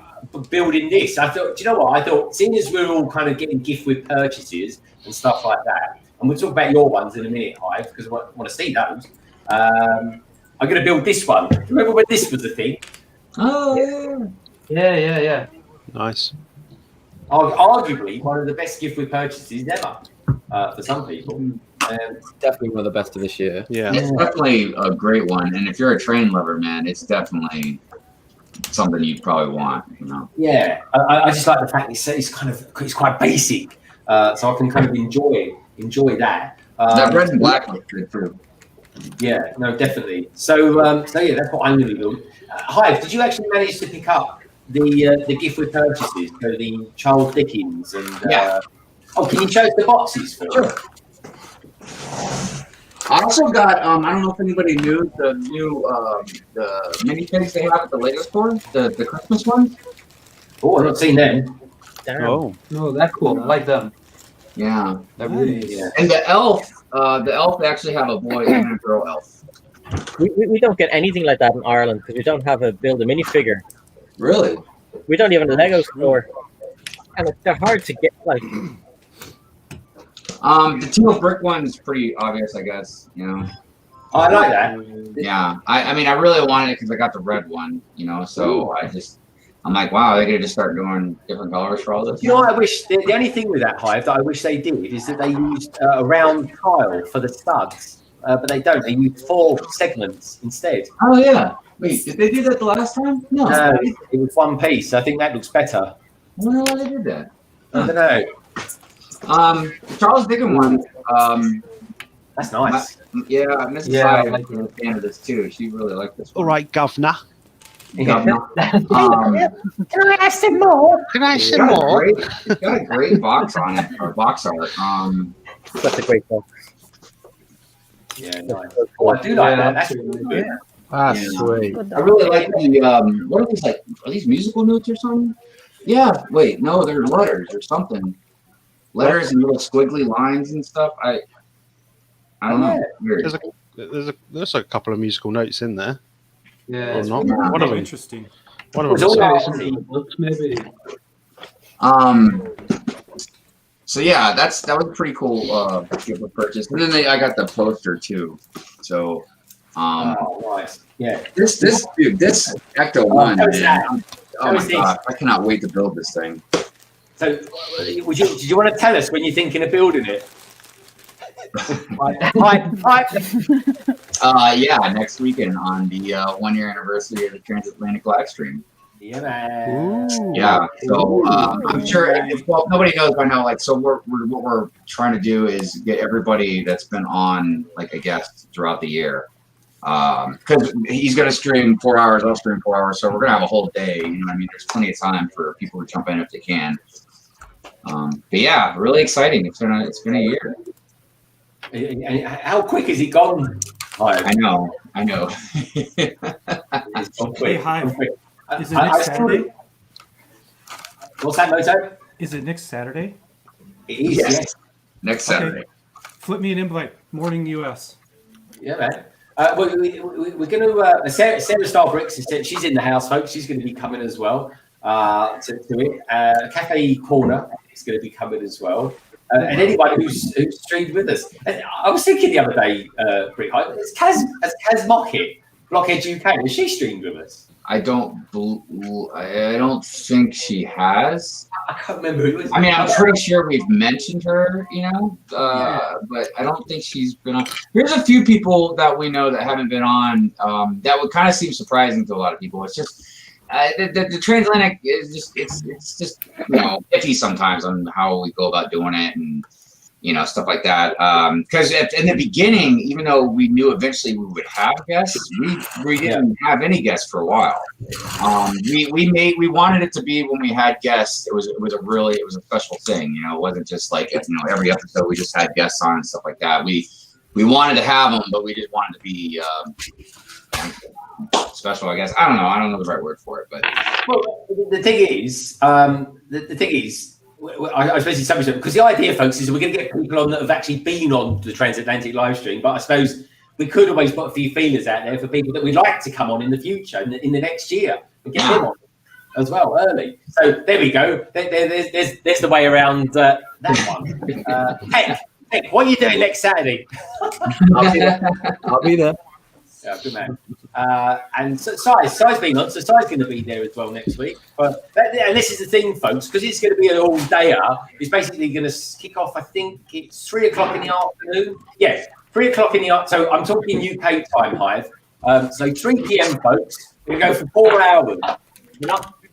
building this. I thought, do you know what? I thought, seeing as we're all kind of getting gift with purchases and stuff like that, and we'll talk about your ones in a minute, Hive, because I want to see those. I'm going to build this one. Remember when this was a thing? Oh, yeah. Nice. Arguably one of the best gift with purchases ever for some people. Definitely one of the best of this year. Yeah, it's definitely a great one. And if you're a train lover, man, it's definitely something you'd probably want. Yeah, I just like the fact it's quite basic, so I can kind of enjoy that. That red and black looks good too. Yeah, no, definitely. So yeah, that's what I'm going to do. Hive, did you actually manage to pick up the gift with purchases, so the Charles Dickens and? Yeah. Can you show us the boxes for Sure. I also got I don't know if anybody knew the new the minifigs they have at the Lego store, the Christmas ones. Oh, I've not seen them. Damn. Oh, No, that's cool. I like them. Yeah. Yeah. And the elf they actually have a boy and a girl elf. We don't get anything like that in Ireland because we don't have a build a minifigure. Really? We don't even have a Lego store, and they're hard to get. Like, the teal brick one is pretty obvious, I guess. I like that. Yeah. I mean, I really wanted it because I got the red one. So I'm like, wow, they could just start doing different colors for all this. You know what I wish? The only thing with that Hive that I wish they did is that they used a round tile for the studs, but they don't. They use 4 segments instead. Oh yeah. Wait, did they do that the last time? No. It was one piece. I think that looks better. I wonder why they did that. I don't know. Charles Dickens one. That's nice. Mrs. Yeah, I like a fan of this too. She really liked this one. all right, governor. Can I have some more? Can I have some more? It's got a great box on it, or box art. That's a great box. Yeah, nice. Oh, I do like that. That's really good. That's sweet. I really like the what are these like? Are these musical notes or something? Yeah. Wait, no, they're letters or something. Letters and little squiggly lines and stuff. I don't know. Weird. There's a couple of musical notes in there. Yeah, Or not. One of them. Interesting. One of them. maybe. So yeah, that was a pretty cool gift purchase. And then I got the poster too. So nice. Yeah. This Ecto One, man. Oh my god, I cannot wait to build this thing. So, did you want to tell us when you're thinking of building it? Yeah, next weekend on the 1 year anniversary of the Transatlantic live stream. Yeah, man. Yeah, so I'm sure. Well, nobody knows by now. Like, so what we're trying to do is get everybody that's been on like a guest throughout the year. Because he's going to stream 4 hours, I'll stream 4 hours, so we're going to have a whole day. You know what I mean? There's plenty of time for people to jump in if they can. But yeah, really exciting. It's been a year. And how quick has it gone? I know. Hey, Hive. Is it next Saturday? What's that, Moto? Is it next Saturday? It is, yes. Next Saturday. Okay. Flip me an invite. Morning US. Yeah, man. We're going to Sarah Star Brixish, she's in the house, folks. She's going to be coming as well to it. Cafe Corner is going to be coming as well. And anybody who's streamed with us. And I was thinking the other day, Brick, has Kaz Mockett, Blockhead UK, has she streamed with us? I don't think she has. I can't remember who it was. I mean, I'm pretty sure we've mentioned her, you know, but I don't think she's been on. There's a few people that we know that haven't been on that would kind of seem surprising to a lot of people. It's just the transatlantic is just it's just you know iffy sometimes on how we go about doing it and you know stuff like that. Because in the beginning, even though we knew eventually we would have guests, we didn't have any guests for a while. We wanted it to be when we had guests. It was a special thing. You know, it wasn't just like every episode we just had guests on and stuff like that. We wanted to have them, but we just wanted to be special, I guess. I don't know the right word for it, but well, the thing is, I suppose it's something because the idea, folks, is we're going to get people on that have actually been on the transatlantic live stream. But I suppose we could always put a few feelers out there for people that we'd like to come on in the future, in the next year, and get them on as well early. So there we go. There's the way around that one. Hey, what are you doing next Saturday? I'll be there. Yeah, good man. And so Si's being on, so Si's going to be there as well next week. But and this is the thing, folks, because it's going to be an all-dayer. It's basically going to kick off. I think it's 3 o'clock in the afternoon. Yes, 3 o'clock in the afternoon. So I'm talking UK time, Hive. So 3 p.m., folks. We're going to go for 4 hours. And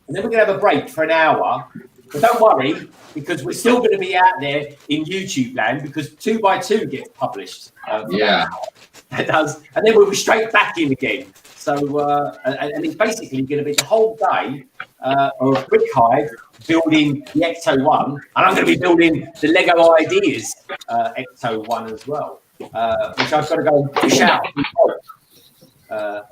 then we're going to have a break for an hour. But don't worry, because we're still going to be out there in YouTube land because 2x2 gets published. That does, and then we'll be straight back in again. So, and it's basically going to be the whole day of Brick Hive building the Ecto One, and I'm going to be building the Lego Ideas Ecto One as well, which I've got to go and push out.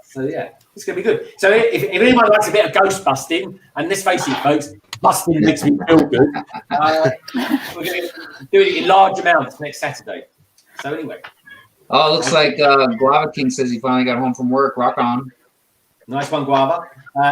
So yeah, it's going to be good. So if anyone likes a bit of ghost busting, and let's face it, folks, busting makes me feel good. We're going to do it in large amounts next Saturday. So anyway. Oh, it looks like Guava King says he finally got home from work. Rock on. Nice one, Guava.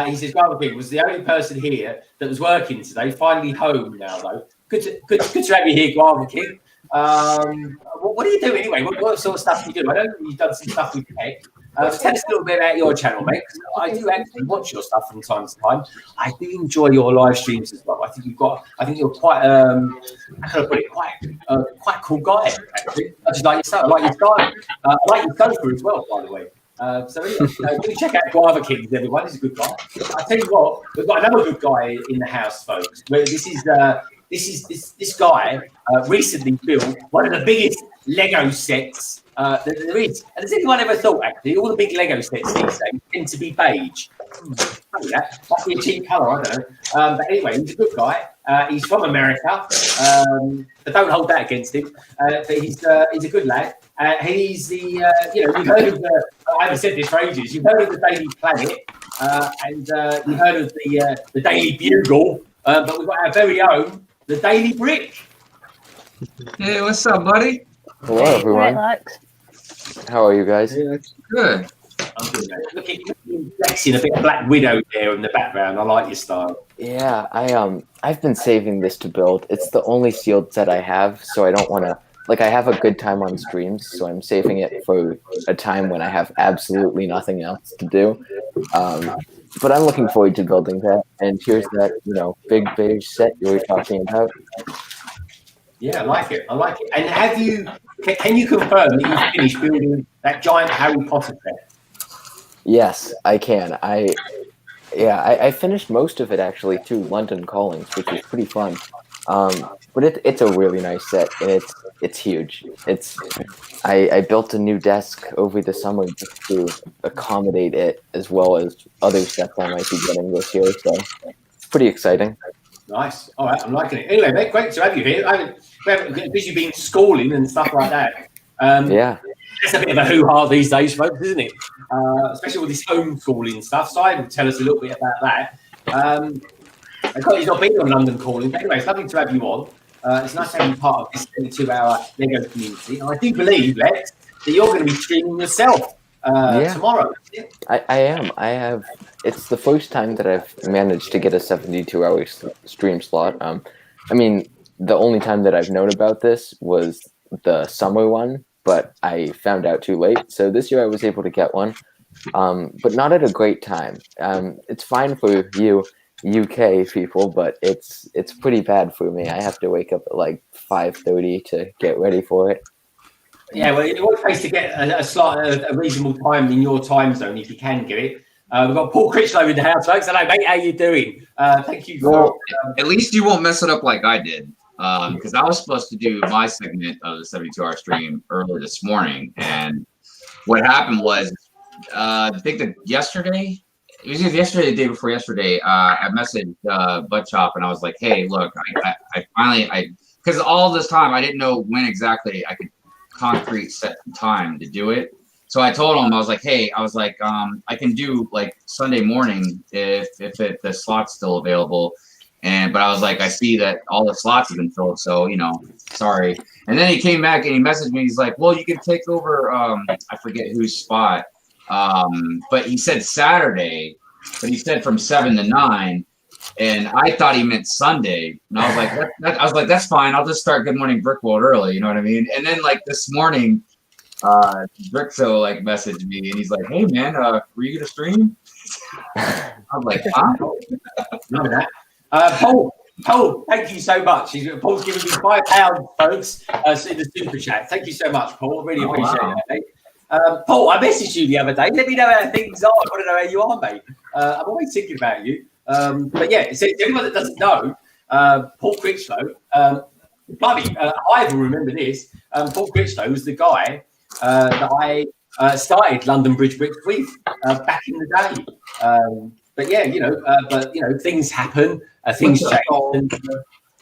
He says Guava King was the only person here that was working today. Finally home now, though. Good to have you here, Guava King. What do you do anyway? What sort of stuff do you do? I know you've done some stuff with Tek. Tell us a little bit about your channel, mate. I do actually watch your stuff from time to time. I do enjoy your live streams as well. I think you're quite how can I put it? Quite a cool guy, actually. I just like your style. I like your style. I like your sofa as well, by the way. So anyway, do check out Guava King, everyone. He's a good guy. I tell you what, we've got another good guy in the house, folks. Where this guy recently built one of the biggest Lego sets There is. And has anyone ever thought, actually, all the big Lego sets these days tend to be beige? That must be a cheap colour, I don't know. But anyway, he's a good guy. He's from America, but don't hold that against him. But he's a good lad. He's the, you've heard of the, I haven't said this for ages, you've heard of the Daily Planet, and you've heard of the Daily Bugle, but we've got our very own, the Daily Brick. Hey, what's up, buddy? Hello, everyone. How are you guys? Yeah, good. I'm good, mate. Look at you flexing a bit of Black Widow there in the background. I like your style. Yeah, I've been saving this to build. It's the only sealed set I have, so I don't want to. Like, I have a good time on streams, so I'm saving it for a time when I have absolutely nothing else to do. But I'm looking forward to building that. And here's that, big beige set you were talking about. Yeah, I like it. And can you confirm that you finished building that giant Harry Potter set? Yes, I can. I finished most of it actually through London Callings, which was pretty fun. But it's a really nice set, and it's huge. I built a new desk over the summer just to accommodate it, as well as other sets I might be getting this year. So it's pretty exciting. Nice. All right, I'm liking it. Anyway, mate, great to have you here. Because you've been schooling and stuff like that. Yeah. It's a bit of a hoo-ha these days, folks, isn't it? Especially with this homeschooling stuff. So I will tell us a little bit about that. He's not been on London Calling, but anyway, it's lovely to have you on. It's nice to have you part of this 22-hour Lego community. And I do believe, Lex, that you're going to be streaming yourself tomorrow. I am. It's the first time that I've managed to get a 72-hour stream slot. I mean, the only time that I've known about this was the summer one, but I found out too late. So this year I was able to get one, but not at a great time. It's fine for you UK people, but it's pretty bad for me. I have to wake up at like 5:30 to get ready for it. Yeah, well, it always pays to get a reasonable time in your time zone if you can get it. We've got Paul Critchlow in the house, folks. Hello, mate. How you doing? Thank you. At least you won't mess it up like I did. Because I was supposed to do my segment of the 72-hour stream earlier this morning. And what happened was, I think that yesterday, it was either yesterday or the day before yesterday, I messaged Butt Chop and I was like, hey, look, I finally, because all this time I didn't know when exactly I could concrete set time to do it. So I told him, I was like, hey, I can do like Sunday morning if the slot's still available. But I was like, I see that all the slots have been filled, so sorry. And then he came back and he messaged me. He's like, well, you can take over. I forget whose spot, but he said Saturday, but he said from 7 to 9, and I thought he meant Sunday. And I was like, that's fine. I'll just start Good Morning Brickworld early. You know what I mean? And then like this morning, Brixo like messaged me and he's like, hey man, were you gonna stream? I was like, huh? None of that. Paul, thank you so much. Paul's giving me £5, folks, in the super chat. Thank you so much, Paul. I really appreciate it, mate. Paul, I messaged you the other day. Let me know how things are. I want to know how you are, mate. I'm always thinking about you. But yeah, so anyone that doesn't know, Paul Critchlow, Hive will remember this. Paul Critchlow was the guy that I started London Bridge Bricks with back in the day. But yeah, things happen, things change, and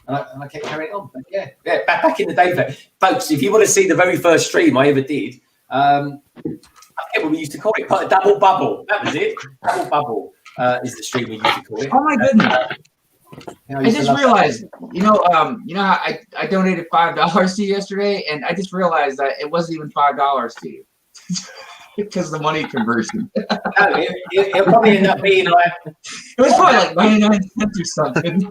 I kept carrying on. But yeah, back in the day, folks, if you want to see the very first stream I ever did, I forget what we used to call it, Double Bubble. That was it. Double Bubble is the stream we used to call it. Oh my goodness! I just realized, I donated $5 to you yesterday, and I just realized that it wasn't even $5 to you. Because the money conversion. It'll probably end up being like, it was probably like 99 cents or something.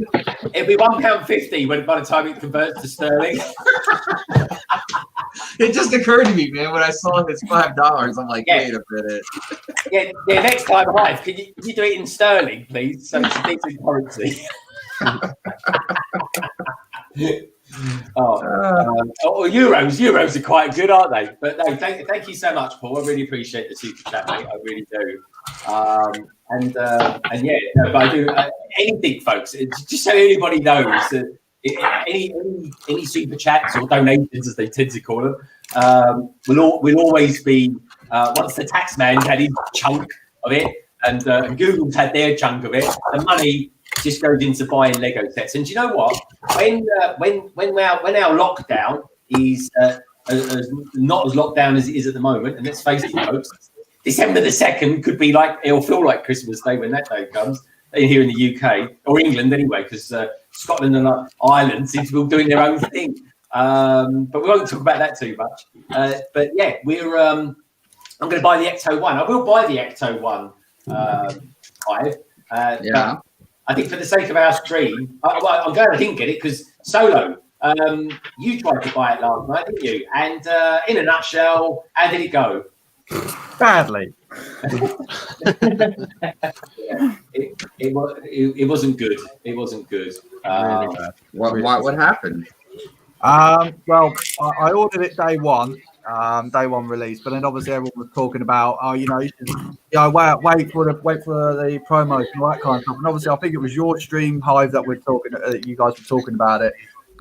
It'll be £1.50 by the time it converts to sterling. It just occurred to me, man, when I saw this $5. I'm like, wait a minute. Yeah. Next time, Hive, can you do it in sterling, please? So it's a decent currency. Euros are quite good, aren't they? But no, thank you so much, Paul. I really appreciate the super chat, mate. I really do. But I do anything, folks. Just so anybody knows that any super chats or donations, as they tend to call them, will always be once the tax man had his chunk of it and Google's had their chunk of it, the money just goes into buying Lego sets. And do you know what? When our lockdown is not as locked down as it is at the moment, and let's face it, folks, December the 2nd could be like, it'll feel like Christmas Day when that day comes here in the UK or England anyway, because Scotland and Ireland seem to be all doing their own thing. But we won't talk about that too much. But yeah, I'm going to buy the Ecto 1. I will buy the Ecto 1 Hive. Yeah. I think for the sake of our stream, I'm glad I didn't get it because Solo, you tried to buy it last night, didn't you? And in a nutshell, how did it go? Badly. Yeah, it wasn't good. It wasn't good. Really bad. What happened? Well, I ordered it day one release, but then obviously everyone was talking about, you should, wait for the promos and all that kind of stuff. And obviously, I think it was your stream, Hive, that you guys were talking about it.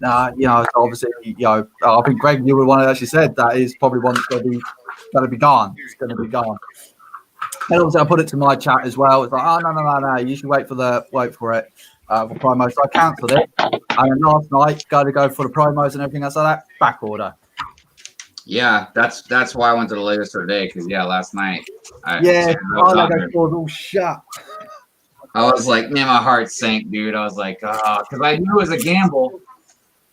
So obviously, I think Greg, you were one that actually said that is probably one that's going to be gone. It's going to be gone. And obviously, I put it to my chat as well. It's like, no, you should wait for it for promos. So I cancelled it, and then last night go for the promos and everything else like that. Back order. Yeah, that's why I went to the Lego store today, because last night. Lego store's all shut. I was like, man, my heart sank, dude. I was like, because I knew it was a gamble,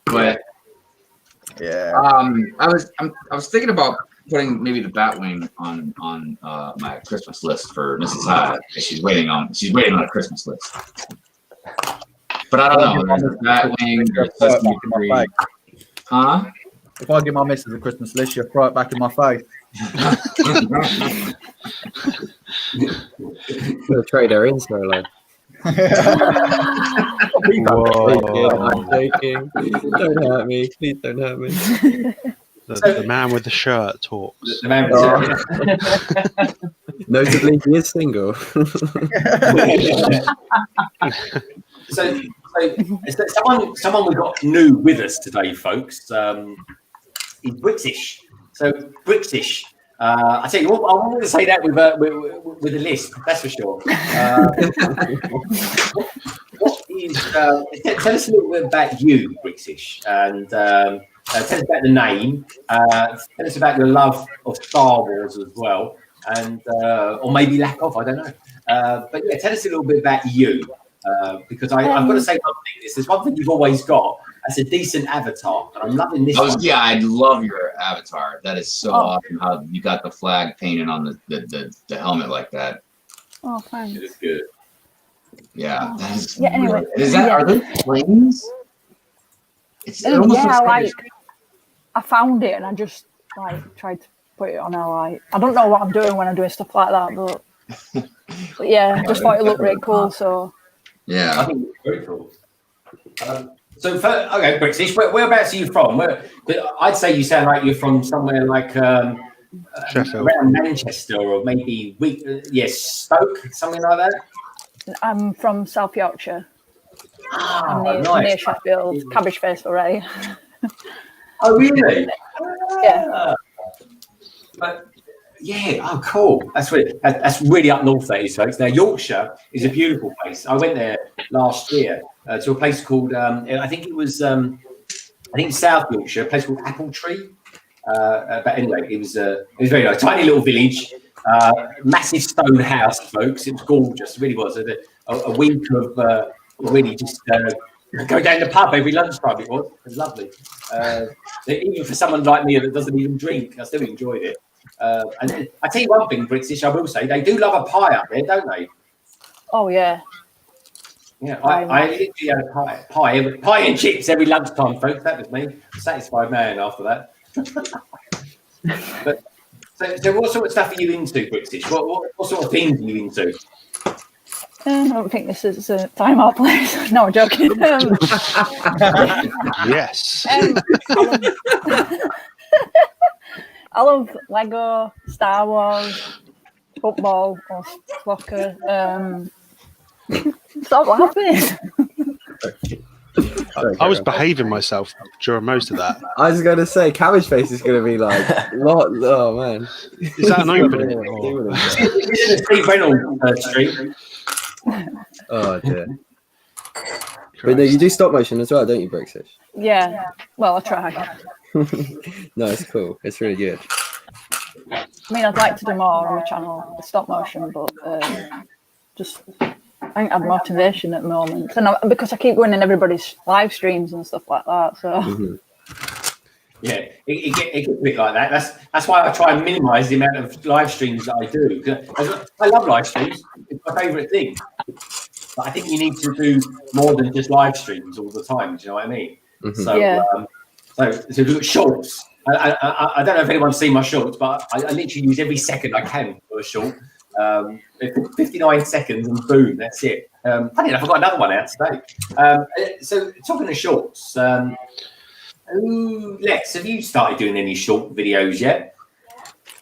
but yeah. I was thinking about putting maybe the Batwing on my Christmas list for Mrs. Hive. She's waiting on a Christmas list. But I don't know. There's a Batwing. There's Sesame Street. Huh? If I give my missus a Christmas list, she'll throw it back in my face. Gonna trade her in, Solo. Whoa. I'm joking. Don't hurt me. Please don't hurt me. The man with the shirt talks. The man with the shirt. Notably, he is single. So someone we got new with us today, folks, is Brixish. So Brixish. I tell you what, I wanted to say that with a list, that's for sure. Tell us a little bit about you, Brixish, and tell us about the name. Tell us about your love of Star Wars as well, and or maybe lack of, I don't know. But yeah, tell us a little bit about you, because I've got to say one thing. There's one thing you've always got. That's a decent avatar, and I'm loving this. Yeah, I love your avatar. That is so awesome. How you got the flag painted on the helmet like that. Oh, thanks. It is good. Yeah, that is. Yeah. Anyway, Are those planes? I found it and I just tried to put it on. I don't know what I'm doing when I'm doing stuff like that, but yeah, just thought it looked really cool. So yeah, I think it's very cool. So, okay, Brixish, whereabouts are you from? I'd say you sound like you're from somewhere like Sheffield, around Manchester, or maybe Stoke, something like that. I'm from South Yorkshire. I'm Nice. near Sheffield. Cabbage face already. Oh, really? Yeah. But yeah, oh, cool. That's really up north, that is, folks. Now, Yorkshire is a beautiful place. I went there last year to a place called I think it was South Yorkshire, a place called Appletree. But anyway, it was very nice, tiny little village, massive stone house, folks. It was gorgeous, it really was. A week of really just go down the pub every lunchtime. It was lovely. Even for someone like me that doesn't even drink, I still enjoyed it. And I tell you one thing, Brixish, I will say, they do love a pie up there, don't they? Oh yeah. Yeah, I literally had a pie and chips every lunchtime, folks. That was me. Satisfied man after that. But so what sort of stuff are you into, Brixish? What sort of things are you into? I don't think this is a time or place. No, I'm joking. Yes. I love Lego, Star Wars, football, or soccer. Stop laughing. I was behaving myself during most of that. I was going to say, Cabbage Face is going to be like, oh man. Is that an opening? This is Steve Reynolds stream. Oh dear. But no, you do stop motion as well, don't you, Brixish? Yeah. Well, I try. No, it's cool. It's really good. I mean, I'd like to do more on my channel, the stop motion, but just I don't have motivation at the moment, and because I keep going in everybody's live streams and stuff like that. So yeah, it gets a bit like that. That's why I try and minimise the amount of live streams that I do. I love live streams; it's my favourite thing. But I think you need to do more than just live streams all the time. Do you know what I mean? So, yeah. So do shorts. I don't know if anyone's seen my shorts, but I literally use every second I can for a short. 59 seconds and boom, that's it. Funny enough, I've got another one out today. So talking of shorts, Lex, have you started doing any short videos yet?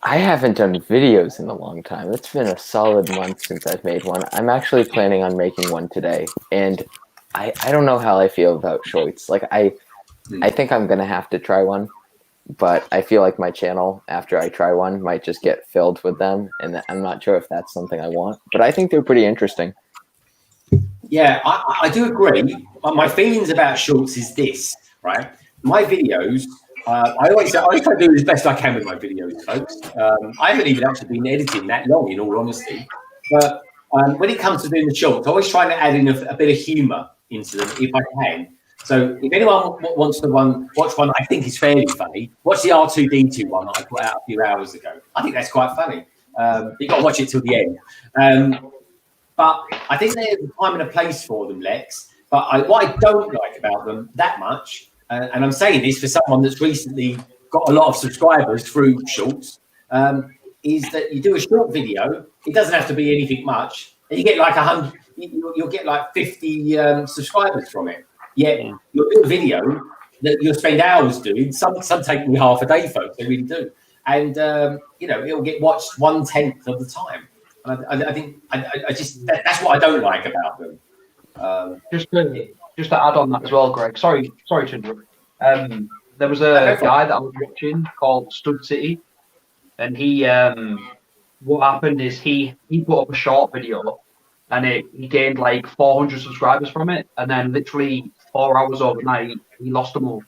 I haven't done videos in a long time. It's been a solid month since I've made one. I'm actually planning on making one today, and I don't know how I feel about shorts. Like I think I'm gonna have to try one, but I feel like my channel after I try one might just get filled with them, and I'm not sure if that's something I want. But I think they're pretty interesting. Yeah, I do agree. My feelings about shorts is this, right? My videos. I always try to do as best I can with my videos, folks. I haven't even actually been editing that long, in all honesty. But when it comes to doing the shorts, I always try to add in a bit of humour into them if I can. So if anyone wants to watch one I think is fairly funny, watch the R2D2 one that I put out a few hours ago. I think that's quite funny. You've got to watch it till the end. But I think there's a time and a place for them, Lex. But what I don't like about them that much, and I'm saying this for someone that's recently got a lot of subscribers through shorts, is that you do a short video. It doesn't have to be anything much, and you get like 100. You'll get like 50 subscribers from it. Yeah, you'll do a video that you'll spend hours doing. Some take me half a day, folks. They really do, and it'll get watched 1/10 of the time. And I think I just that's what I don't like about them. Just to add on that as well, Greg. Sorry to interrupt. There was a guy that I was watching called Stud City, and he what happened is he put up a short video, and he gained like 400 subscribers from it, and then literally 4 hours overnight he lost them all.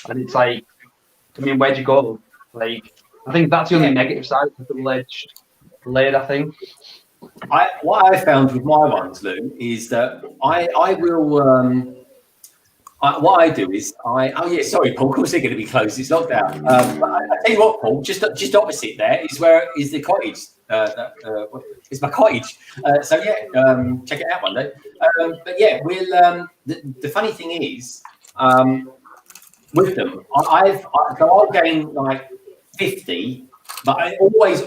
And it's like, I mean, where'd you go? Like, I think that's the only negative side of the blade. I think. What I found with my ones, Lou, is that I will. What I do is sorry, Paul. Of course they're going to be closed. It's locked down. But I tell you what, Paul. Just opposite there is where is the cottage. It's my cottage. Check it out one day. But yeah, we'll. The funny thing is, with them, I'll gain like 50. But I always,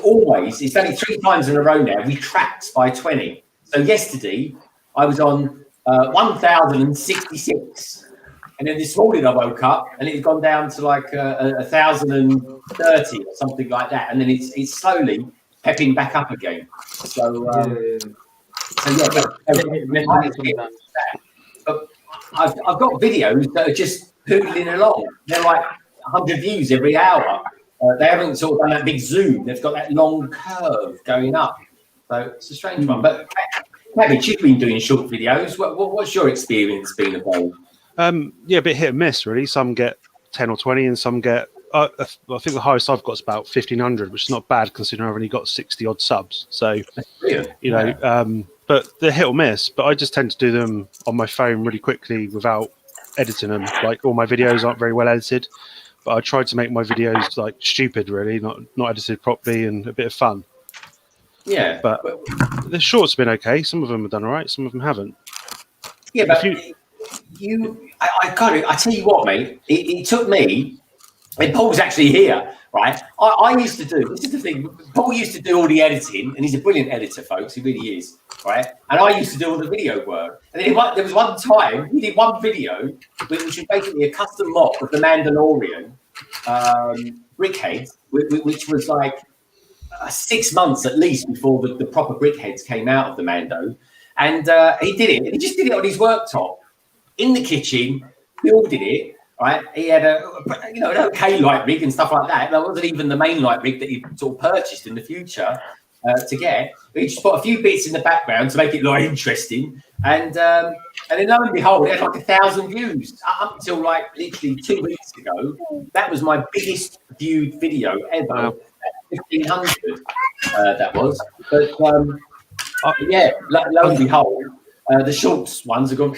it's only 3 times in a row now, retract by 20. So yesterday, I was on 1,066. And then this morning I woke up and it had gone down to like 1,030 or something like that. And then it's slowly pepping back up again. But I've got videos that are just poodling along. They're like 100 views every hour. They haven't sort of done that big zoom. They've got that long curve going up. So it's a strange one. But Cabbage, you've been doing short videos. What's your experience been about? A bit hit and miss, really. Some get 10 or 20 and some get... I think the highest I've got is about 1,500, which is not bad considering I've only got 60-odd subs. So, but they're hit or miss. But I just tend to do them on my phone really quickly without editing them. Like, all my videos aren't very well edited. But I tried to make my videos like stupid, really, not edited properly and a bit of fun. Yeah. But the shorts have been okay. Some of them have done all right. Some of them haven't. Yeah, but I tell you what, mate, it took me, and Paul's actually here, right? I used to do, this is the thing, Paul used to do all the editing, and he's a brilliant editor, folks, he really is, right? And I used to do all the video work. And then there was one time, he did one video, which was basically a custom mock of the Mandalorian brickhead, which was like 6 months at least before the proper brickheads came out of the Mando. And he did it, and he just did it on his worktop. in the kitchen, building it. Right, he had an okay light rig and stuff like that. That wasn't even the main light rig that he sort of purchased in the future to get. But he just put a few bits in the background to make it look interesting, and then lo and behold, it had like 1,000 views up until like literally 2 weeks ago. That was my biggest viewed video ever. 1,500 that was. But yeah, lo and behold, the shorts ones are gone.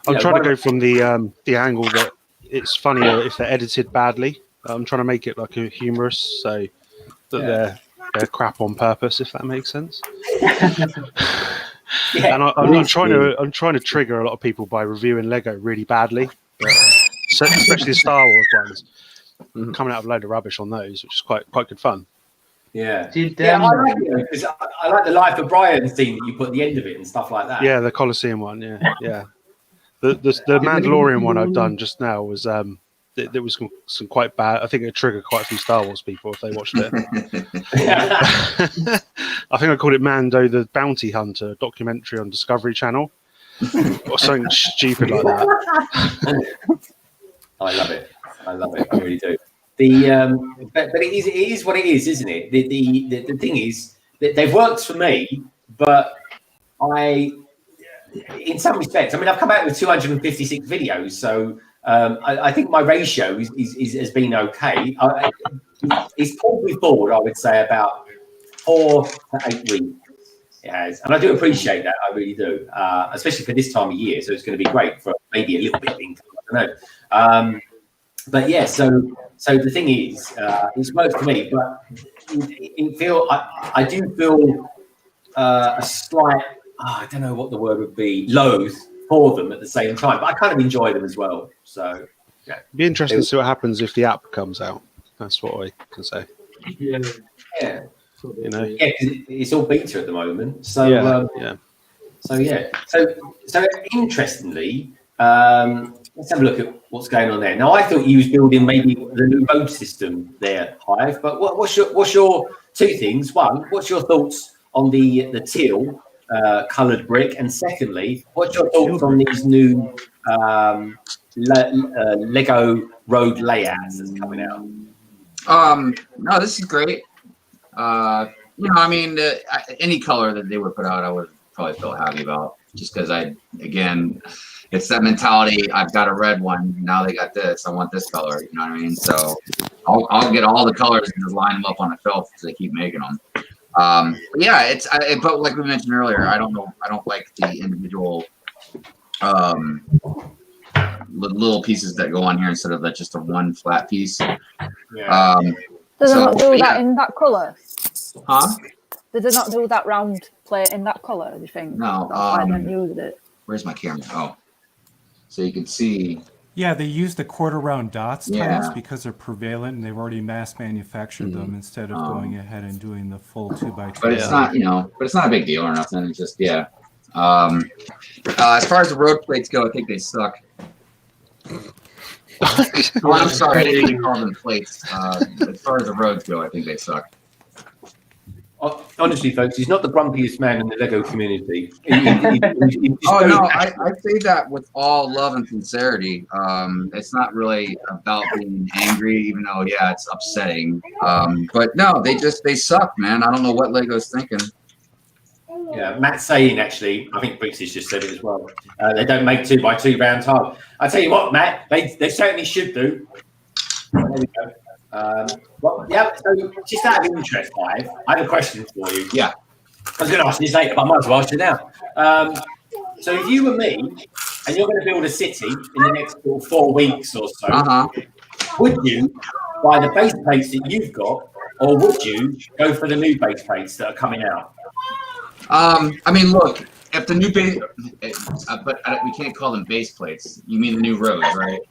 I'm trying to go from the angle that it's funnier if they're edited badly. I'm trying to make it like a humorous, so that they're crap on purpose, if that makes sense. And I'm trying to trigger a lot of people by reviewing Lego really badly, especially the Star Wars ones. Coming out of a load of rubbish on those, which is quite good fun. Yeah, I like it because I like the Life of Brian scene that you put at the end of it and stuff like that. Yeah, the Colosseum one. Yeah. The Mandalorian one I've done just now was there was some quite bad. I think it triggered quite a few Star Wars people if they watched it. I think I called it Mando the Bounty Hunter, documentary on Discovery Channel, or something stupid like that. I love it. I really do. But it is what it is, isn't it? The thing is that they've worked for me, but in some respects, I mean, I've come out with 256 videos, so I think my ratio has been okay. It's probably forward, I would say, about 4 to 8 weeks. It has, and I do appreciate that. I really do, especially for this time of year. So it's going to be great for maybe a little bit of income. I don't know, but yeah. So the thing is, it's worked for me, but I do feel a slight. I don't know what the word would be, loathe for them at the same time, but I kind of enjoy them as well. So, yeah. It'd be interesting to see what happens if the app comes out. That's what I can say. Yeah. You know? Yeah, because it's all beta at the moment. So, So interestingly, let's have a look at what's going on there. Now, I thought you was building maybe the new road system there, Hive, but what's your two things? One, what's your thoughts on the teal coloured brick, and secondly, what's your thoughts on these new Lego road layouts that's coming out? No, this is great. I mean, any color that they would put out, I would probably feel happy about, just because it's that mentality. I've got a red one, now they got this, I want this color, you know what I mean? So I'll get all the colors and just line them up on a shelf because they keep making them. But like we mentioned earlier, I don't like the individual little pieces that go on here instead of just a one flat piece. Does it not do that in that colour? Huh? Did it not do that round plate in that colour, do you think? No. That's why they used it. Where's my camera? Oh. So you can see. Yeah, they use the quarter round dots Yeah. types because they're prevalent and they've already mass manufactured them instead of going ahead and doing the full 2x2. But it's not, but it's not a big deal or nothing. It's just, as far as the road plates go, I think they suck. I'm sorry, I didn't even call them plates. As far as the roads go, I think they suck. Honestly, folks, he's not the grumpiest man in the Lego community. I say that with all love and sincerity. It's not really about being angry, even though, it's upsetting. But no, they suck, man. I don't know what Lego's thinking. Yeah, Matt's saying, actually, I think Brixish just said it as well. They don't make 2x2 round tile. I tell you what, Matt, they certainly should do. There we go. So just out of interest, Hive, I have a question for you. Yeah. I was going to ask you this later, but I might as well ask you now. So if you were me, and you're going to build a city in the next 4 weeks or so, would you buy the base plates that you've got, or would you go for the new base plates that are coming out? I mean, look, if the new base, but we can't call them base plates. You mean the new roads, right?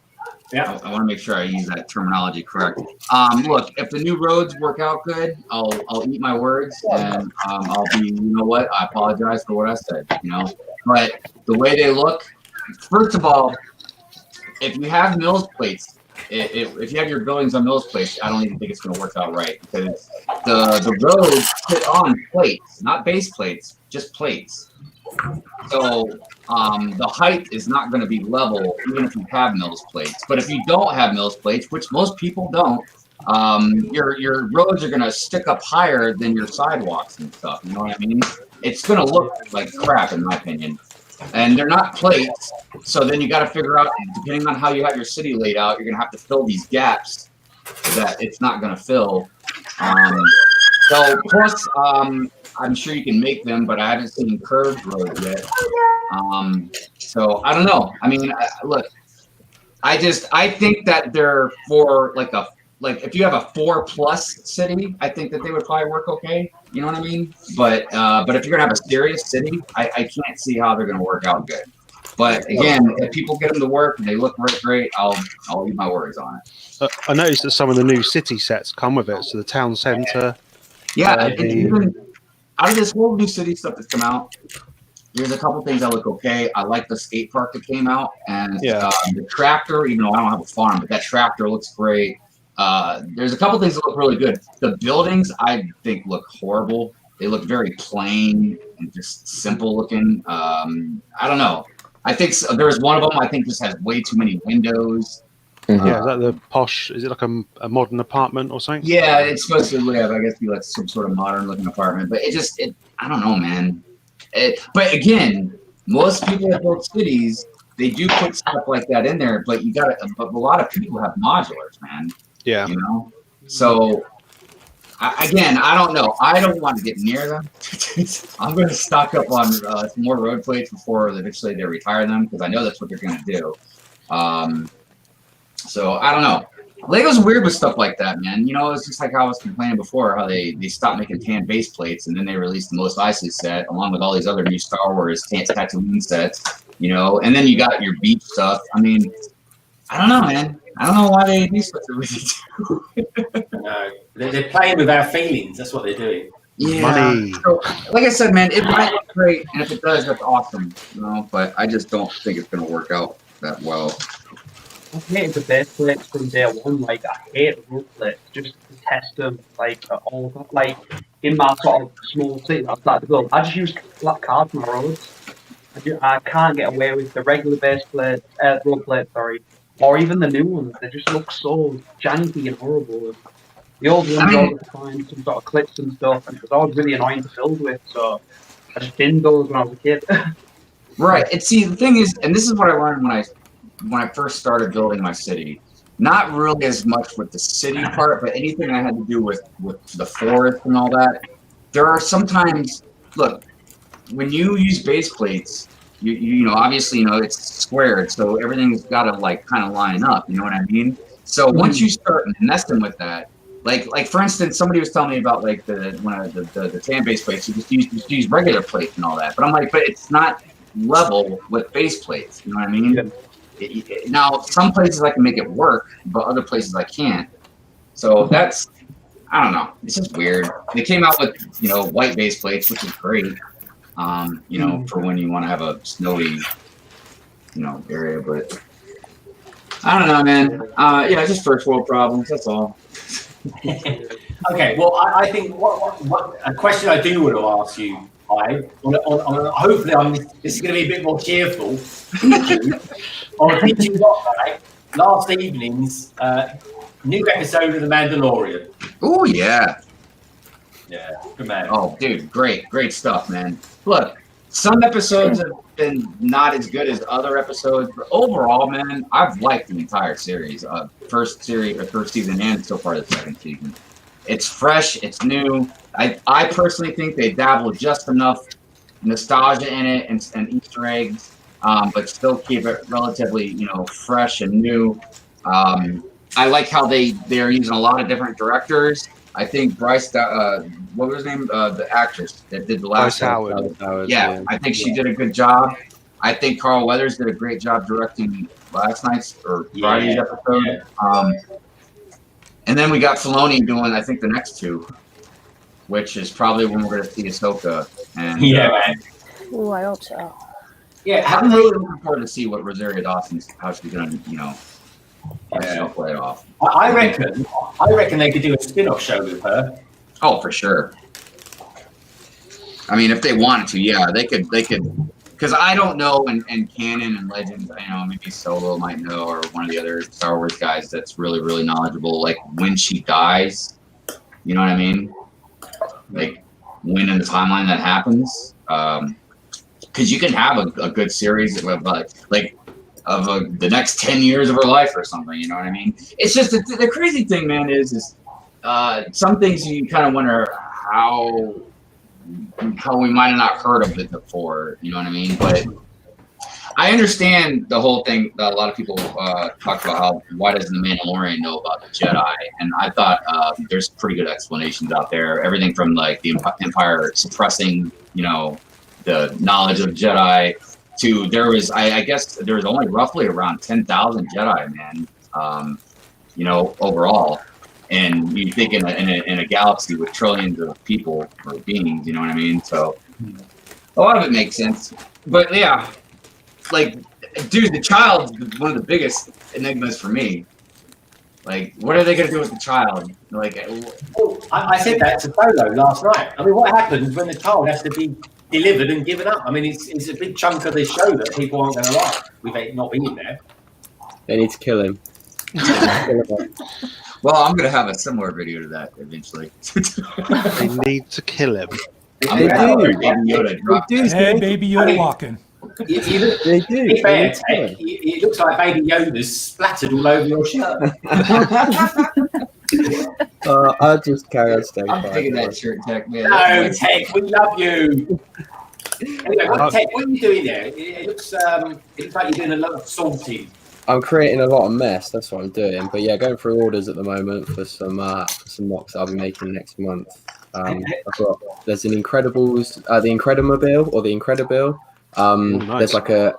Yeah. I want to make sure I use that terminology correct. Look, if the new roads work out good, I'll eat my words, and I'll be, you know what? I apologize for what I said, But the way they look, first of all, if you have Mills plates, if you have your buildings on Mills plates, I don't even think it's going to work out right, because the roads sit on plates, not base plates, just plates. So the height is not going to be level even if you have Mills plates. But if you don't have Mills plates, which most people don't, your roads are going to stick up higher than your sidewalks and stuff. You know what I mean? It's going to look like crap, in my opinion. And they're not plates, so then you got to figure out, depending on how you have your city laid out, you're going to have to fill these gaps that it's not going to fill. So plus, I'm sure you can make them, but I haven't seen curved roads yet. So I don't know. I mean, look, I think that they're for like if you have a 4+ city, I think that they would probably work okay. You know what I mean? But if you're gonna have a serious city, I can't see how they're gonna work out good. But again, if people get them to work and they look great, I'll leave my worries on it. I noticed that some of the new city sets come with it. So the town center. Yeah, even out of this whole new city stuff that's come out, there's a couple things that look okay. I like the skate park that came out, and the tractor. Even though I don't have a farm, but that tractor looks great. There's a couple things that look really good. The buildings, I think, look horrible. They look very plain and just simple looking. I don't know. I think there's one of them. I think just has way too many windows. Yeah, is that the posh? Is it like a modern apartment or something? Yeah, it's supposed to live. I guess be like some sort of modern looking apartment. But I don't know, man. But again, most people that build cities, they do put stuff like that in there. But a lot of people have modulars, man. Yeah. You know? So, I don't know. I don't want to get near them. I'm going to stock up on some more road plates before eventually they retire them, because I know that's what they're going to do. So, I don't know. Lego's weird with stuff like that, man. You know, it's just like how I was complaining before, how they stopped making tan base plates, and then they released the Mos Eisley set, along with all these other new Star Wars Tatooine sets, you know? And then you got your beach stuff. I mean, I don't know, man. I don't know why they do stuff that we do. No, they're playing with our feelings. That's what they're doing. Yeah. Money. So, like I said, man, it might look great, and if it does, that's awesome. You know, but I just don't think it's going to work out that well. I've hated the base plates from day one. Like, I hate road plates just to test them. Like, all like in my sort of small city, I started to build. I just use flat cards on my roads. I can't get away with the regular base plate, road plate, sorry. Or even the new ones, they just look so janky and horrible. The old ones always find some sort of clips and stuff, and it was always really annoying to build with, so I just didn't those when I was a kid. Right. And see, the thing is, and this is what I learned when I first started building my city. Not really as much with the city part, but anything I had to do with the forest and all that. There are sometimes, look, when you use base plates, you know, obviously, you know, it's squared, so everything's got to like kind of line up. You know what I mean? So once you start messing with that, like for instance, somebody was telling me about like the tan base plates. You just use regular plates and all that. But I'm like, but it's not level with base plates. You know what I mean? Yeah. Now some places I can make it work, but other places I can't. So that's, I don't know. It's just weird. They came out with, you know, white base plates, which is great. You know, for when you want to have a snowy, you know, area, but I don't know, man. Yeah, just first world problems. That's all. Okay, well, I think what a question I do want to ask you, Hive, hopefully this is going to be a bit more cheerful. Did you watch last evening's new episode of The Mandalorian? Oh, yeah. Yeah, good man. Oh, dude, great stuff, man. Look, some episodes have been not as good as other episodes, but overall, man, I've liked the entire series. First season and so far the second season. It's fresh, it's new. I personally think they dabbled just enough nostalgia in it and Easter eggs, but still keep it relatively, you know, fresh and new. I like how they're using a lot of different directors. I think Bryce, what was his name? The actress that did the last Howard. Yeah, I think she did a good job. I think Carl Weathers did a great job directing last night's or Friday's episode. Yeah. And then we got Filoni doing, I think, the next two, which is probably when we're going to see Ahsoka. And, Oh, I hope so. Yeah, I'm really looking forward to see what Rosario Dawson's, how she's going to, you know, play it off. I reckon they could do a spin-off show with her. Oh, for sure. I mean, if they wanted to, yeah, they could. Because I don't know, and Canon and Legends, maybe Solo might know, or one of the other Star Wars guys that's really, really knowledgeable. Like when she dies, you know what I mean? Like when in the timeline that happens. Because you can have a good series of the next 10 years of her life or something. You know what I mean? It's just the crazy thing, man. Is some things you kind of wonder how we might have not heard of it before, you know what I mean? But I understand the whole thing that a lot of people talk about why doesn't the Mandalorian know about the Jedi? And I thought there's pretty good explanations out there. Everything from like the Empire suppressing, the knowledge of Jedi to I guess there was only roughly around 10,000 Jedi, man, overall. And you think in a galaxy with trillions of people or beings, you know what I mean? So a lot of it makes sense. But yeah, like, dude, the child's one of the biggest enigmas for me. Like, what are they going to do with the child? Like, I said that to Polo last night. I mean, what happens when the child has to be delivered and given up? I mean, it's a big chunk of this show that people aren't going to like with it not being there. They need to kill him. Well, I'm going to have a similar video to that eventually. They need to kill him. They do. Hey, Baby Yoda walking. They do. It looks like Baby Yoda's splattered all over your shirt. I'll just carry on staying. I'm taking that shirt, Tek, man. No, Tek, we love you. Anyway, Tek, what are you doing there? It looks like you're doing a lot of salting. I'm creating a lot of mess. That's what I'm doing. But yeah, going through orders at the moment for some mocks I'll be making next month. There's an Incredibles, the Incredimobile or the Incredible. Nice. There's like a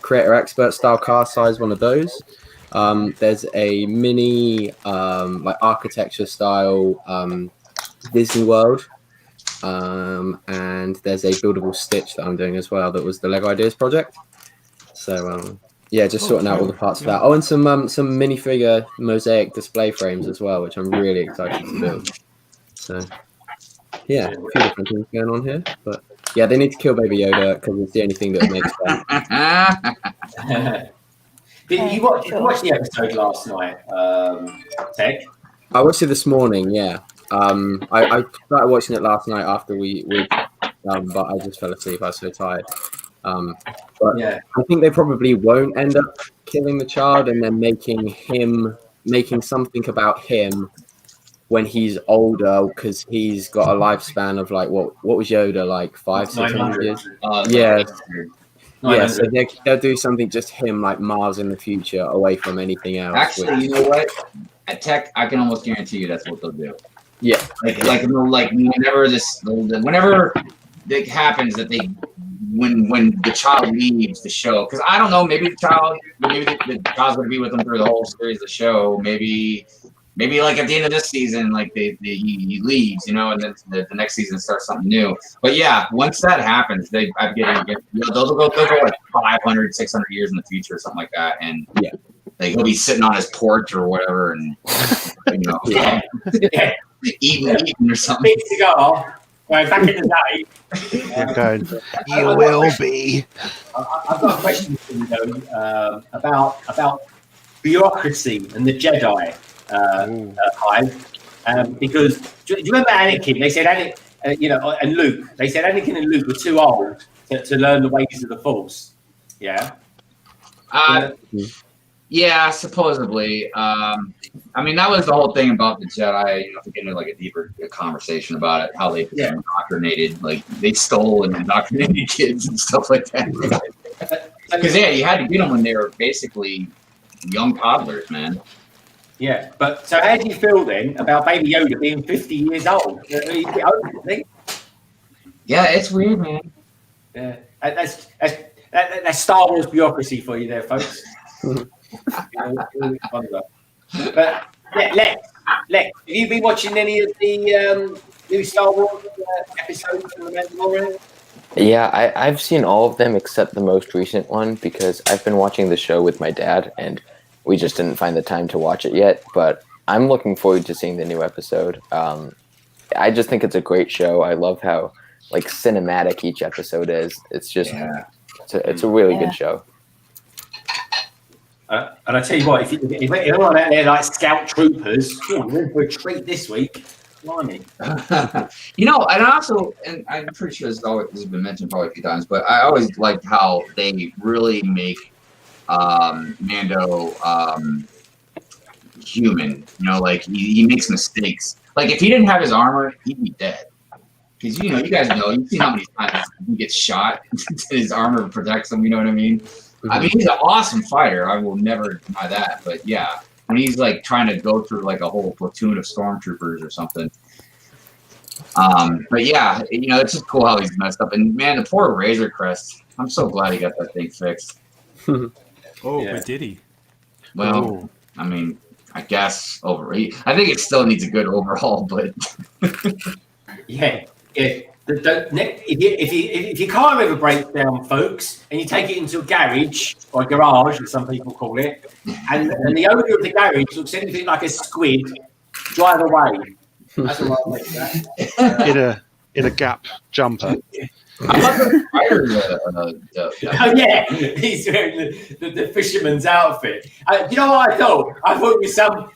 creator expert style car size one of those. There's a mini like architecture style Disney World. And there's a buildable Stitch that I'm doing as well. That was the Lego Ideas project. So yeah, just sorting out all the parts of that. Oh, and some minifigure mosaic display frames as well, which I'm really excited to build. So yeah, a few different things going on here, but yeah, they need to kill Baby Yoda because it's the only thing that makes sense. Did you watch the episode last night, Tek? I watched it this morning. Yeah, I started watching it last night after we but I just fell asleep. I was so tired. But yeah, I think they probably won't end up killing the child and then making something about him when he's older, because he's got a lifespan of like what was Yoda, like 500-600 years? Yeah, so they'll do something just him like miles in the future away from anything else. Actually, you know what? At Tek, I can almost guarantee you that's what they'll do. Yeah, like whenever it happens that they. When the child leaves the show, because I don't know, maybe the child's going to be with them through the whole series of the show. Maybe like at the end of this season, like he leaves, and then the next season starts something new. But yeah, once that happens, they'll go like 500, 600 years in the future or something like that, and yeah, like he'll be sitting on his porch or whatever, and eating or something. Well, back in the day, you will be. I've got a question for you though about bureaucracy and the Jedi Hive, because do you remember Anakin? They said and Luke. They said Anakin and Luke were too old to learn the ways of the Force. Yeah. Yeah, supposedly. I mean, that was the whole thing about the Jedi. To get into like a deeper conversation about it, how they became indoctrinated, like they stole and indoctrinated kids and stuff like that. Because you had to get them when they were basically young toddlers, man. Yeah, but so how do you feel then about Baby Yoda being 50 years old? Yeah, it's weird, man. Yeah, that's Star Wars bureaucracy for you there, folks. But Lex, have you been watching any of the new Star Wars episodes from the Mandalorian? Yeah, I've seen all of them except the most recent one because I've been watching the show with my dad and we just didn't find the time to watch it yet. But I'm looking forward to seeing the new episode. I just think it's a great show. I love how like cinematic each episode is. It's just it's a really good show. And I tell you what, if anyone out there like Scout Troopers, you're in for a treat this week. Blimey. You know, and I'm pretty sure this has been mentioned probably a few times, but I always liked how they really make Mando human. You know, like he makes mistakes. Like if he didn't have his armor, he'd be dead. Because you guys know, you see how many times he gets shot, his armor protects him. You know what I mean? I mean, he's an awesome fighter. I will never deny that. But yeah, when he's like trying to go through like a whole platoon of stormtroopers or something. But yeah, you know, it's just cool how he's messed up. And man, the poor Razor Crest. I'm so glad he got that thing fixed. But did he? Well, I mean, I guess I think it still needs a good overhaul, but yeah. If your car ever breaks down, folks, and you take it into a garage or a garage, as some people call it, and the owner of the garage looks anything like a squid, drive away. That's what I like that. In a Gap jumper. I love the fighter. Oh yeah, he's wearing the fisherman's outfit. You know what I thought? I thought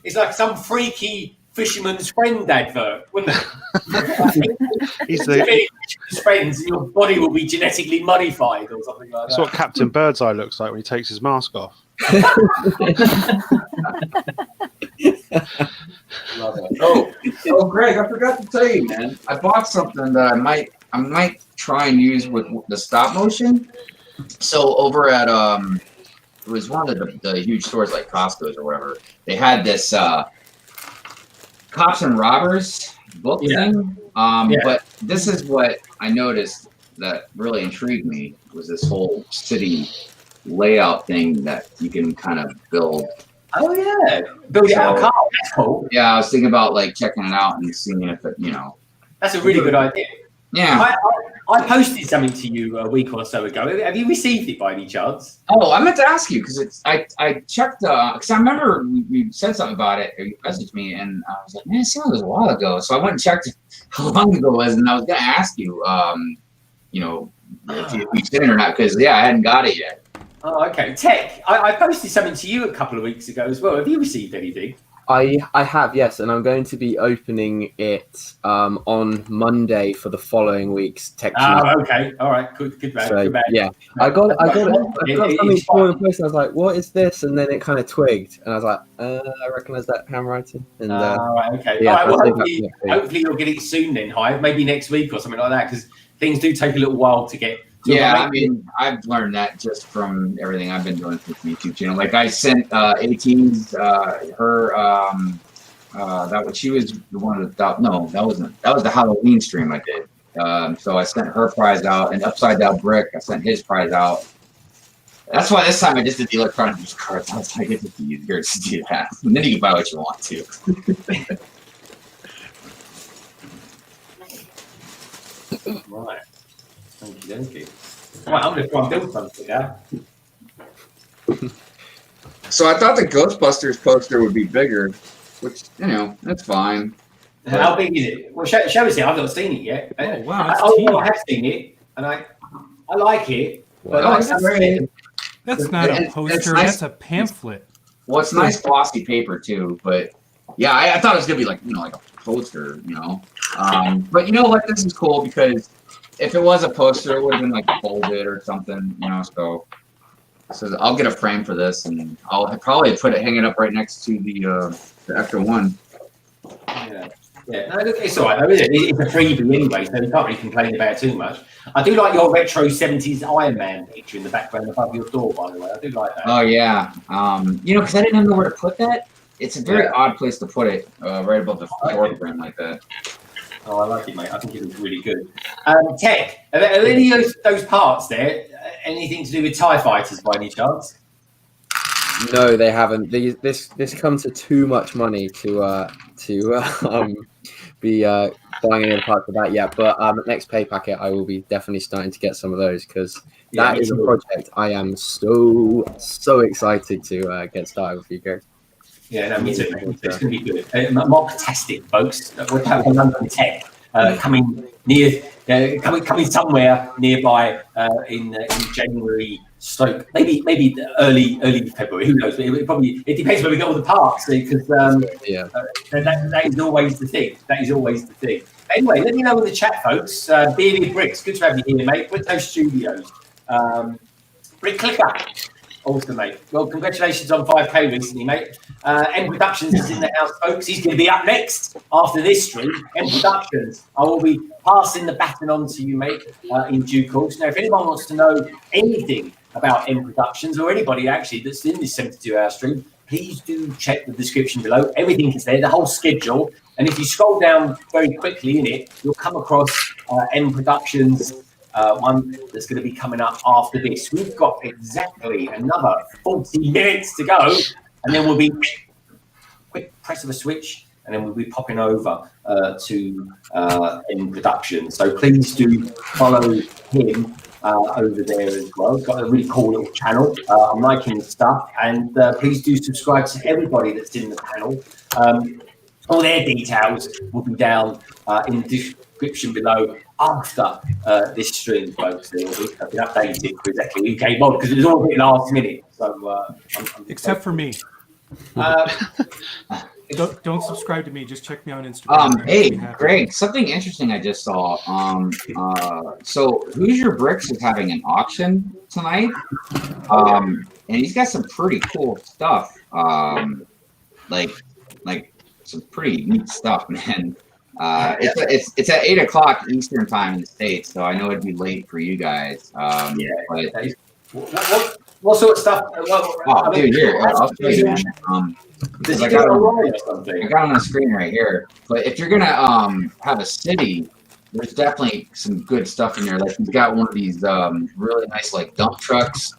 it's like some freaky fisherman's friend advert, wouldn't it? He's friends, and your body will be genetically modified or something like that. That's what Captain Birdseye looks like when he takes his mask off. Love it. Oh, Greg, I forgot to tell you, man. I bought something that I might try and use with the stop motion. So over at it was one of the huge stores like Costco's or whatever. They had this Cops and Robbers book thing. But this is what I noticed that really intrigued me was this whole city layout thing that you can kind of build. Oh yeah, build it out. That's cool. Yeah, I was thinking about like checking it out and seeing if it, That's a really good idea. Yeah. I posted something to you a week or so ago. Have you received it by any chance? Oh, I meant to ask you because I checked because I remember we said something about it. Or you messaged me and I was like, man, it seemed like it was a while ago. So I went and checked how long ago it was, and I was gonna ask you, if you sent it or not because I hadn't got it yet. Oh, okay. Tek, I posted something to you a couple of weeks ago as well. Have you received anything? I have, yes, and I'm going to be opening it on Monday for the following week's Tek. Oh, okay. All right. Good man. So, good man. yeah, I got something small in place. I was like, "What is this?" And then it kind of twigged, and I was like, "I recognize that handwriting." And right, okay. Yeah, all right. Well, hopefully you'll get it soon then, Hive. Maybe next week or something like that, because things do take a little while to get. Yeah, I mean, I've learned that just from everything I've been doing with the YouTube channel. Like I sent 18's she was the one that that was the Halloween stream I did. So I sent her prize out, and Upside Down Brick, I sent his prize out. That's why this time I just did the electronic gift cards. I was like, it's easier to do that. And then you can buy what you want to. Right. Thank you. Right, I'm going to try and build something now. So I thought the Ghostbusters poster would be bigger, which, that's fine. How big is it? Well, show us it. I've not seen it yet. Oh, wow. I have seen it, and I like it. But that's not a poster. Nice. That's a pamphlet. Well, it's nice glossy paper, too. But, yeah, I thought it was going to be like a poster, But you know what? This is cool because if it was a poster, it would have been like folded or something, So I'll get a frame for this, and I'll probably hang it up right next to the extra one. Yeah. No, it's all right though, isn't it? It's a freebie anyway, so you can't really complain about it too much. I do like your retro 70s Iron Man picture in the background above your door, by the way. I do like that. Oh yeah, because I didn't know where to put that. It's a very odd place to put it, right above the door frame like that. Oh, I like it, mate. I think it looks really good. Tek, are any of those parts there anything to do with TIE fighters by any chance? No, they haven't. This comes to too much money to be buying any parts of that yet. But next pay packet, I will be definitely starting to get some of those because that is a project I am so excited to get started with you guys. Yeah, no, me too. It's going to be good. Mock-tastic, folks. We're having London Tek coming near coming somewhere nearby in January. Maybe early February. Who knows? It depends where we go with the parks, because that is always the thing. That is always the thing. Anyway, let me know in the chat, folks. Bearded Bricks, good to have you here, mate. Bricko Studios. Brick Clicker. Awesome, mate. Well, congratulations on 5K recently, mate. M.Productions is in the house, folks. He's going to be up next after this stream. M.Productions. I will be passing the baton on to you, mate, in due course. Now, if anyone wants to know anything about M.Productions or anybody actually that's in this 72-hour stream, please do check the description below. Everything is there, the whole schedule. And if you scroll down very quickly in it, you'll come across M.Productions. One that's going to be coming up after this. We've got exactly another 40 minutes to go, and then we'll be quick press of a switch, and then we'll be popping over to M.Productions. So please do follow him over there as well. He's got a really cool little channel. I'm liking his stuff, and please do subscribe to everybody that's in the panel. All their details will be down in the description below after this stream, folks. It'll be updated for exactly who came on, because it was all a bit last minute. So, except for me. Don't subscribe to me. Just check me on Instagram. Hey, Greg, something interesting I just saw. So Hoosier Bricks is having an auction tonight, and he's got some pretty cool stuff. Like some pretty neat stuff, man. It's at 8 o'clock Eastern time in the States, so I know it'd be late for you guys. But what sort of stuff? Dude, here, I'll show you, man. I got on the screen right here. But if you're gonna have a city, there's definitely some good stuff in there. Like he's got one of these really nice like dump trucks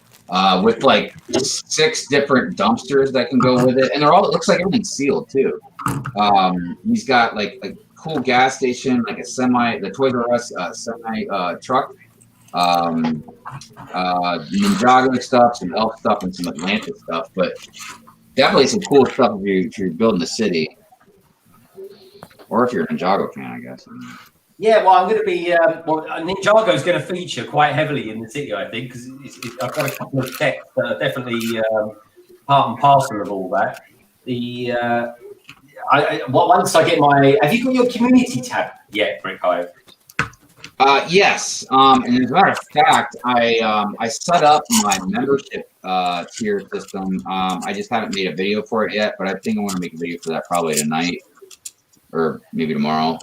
with like 6 different dumpsters that can go with it, and they're all. It looks like everything's sealed too. He's got like a cool gas station, like the Toys R Us semi truck, Ninjago stuff, some Elf stuff, and some Atlantis stuff. But definitely some cool stuff if you're building a city, or if you're a Ninjago fan, I guess. Yeah, well, I'm going to be. Ninjago is going to feature quite heavily in the city, I think, because I've got a couple of techs that are definitely part and parcel of all that. Once I get my, have you got your community tab yet, Brick Hive? Yes. And as a matter of fact, I set up my membership tier system. I just haven't made a video for it yet, but I think I'm going to make a video for that probably tonight or maybe tomorrow.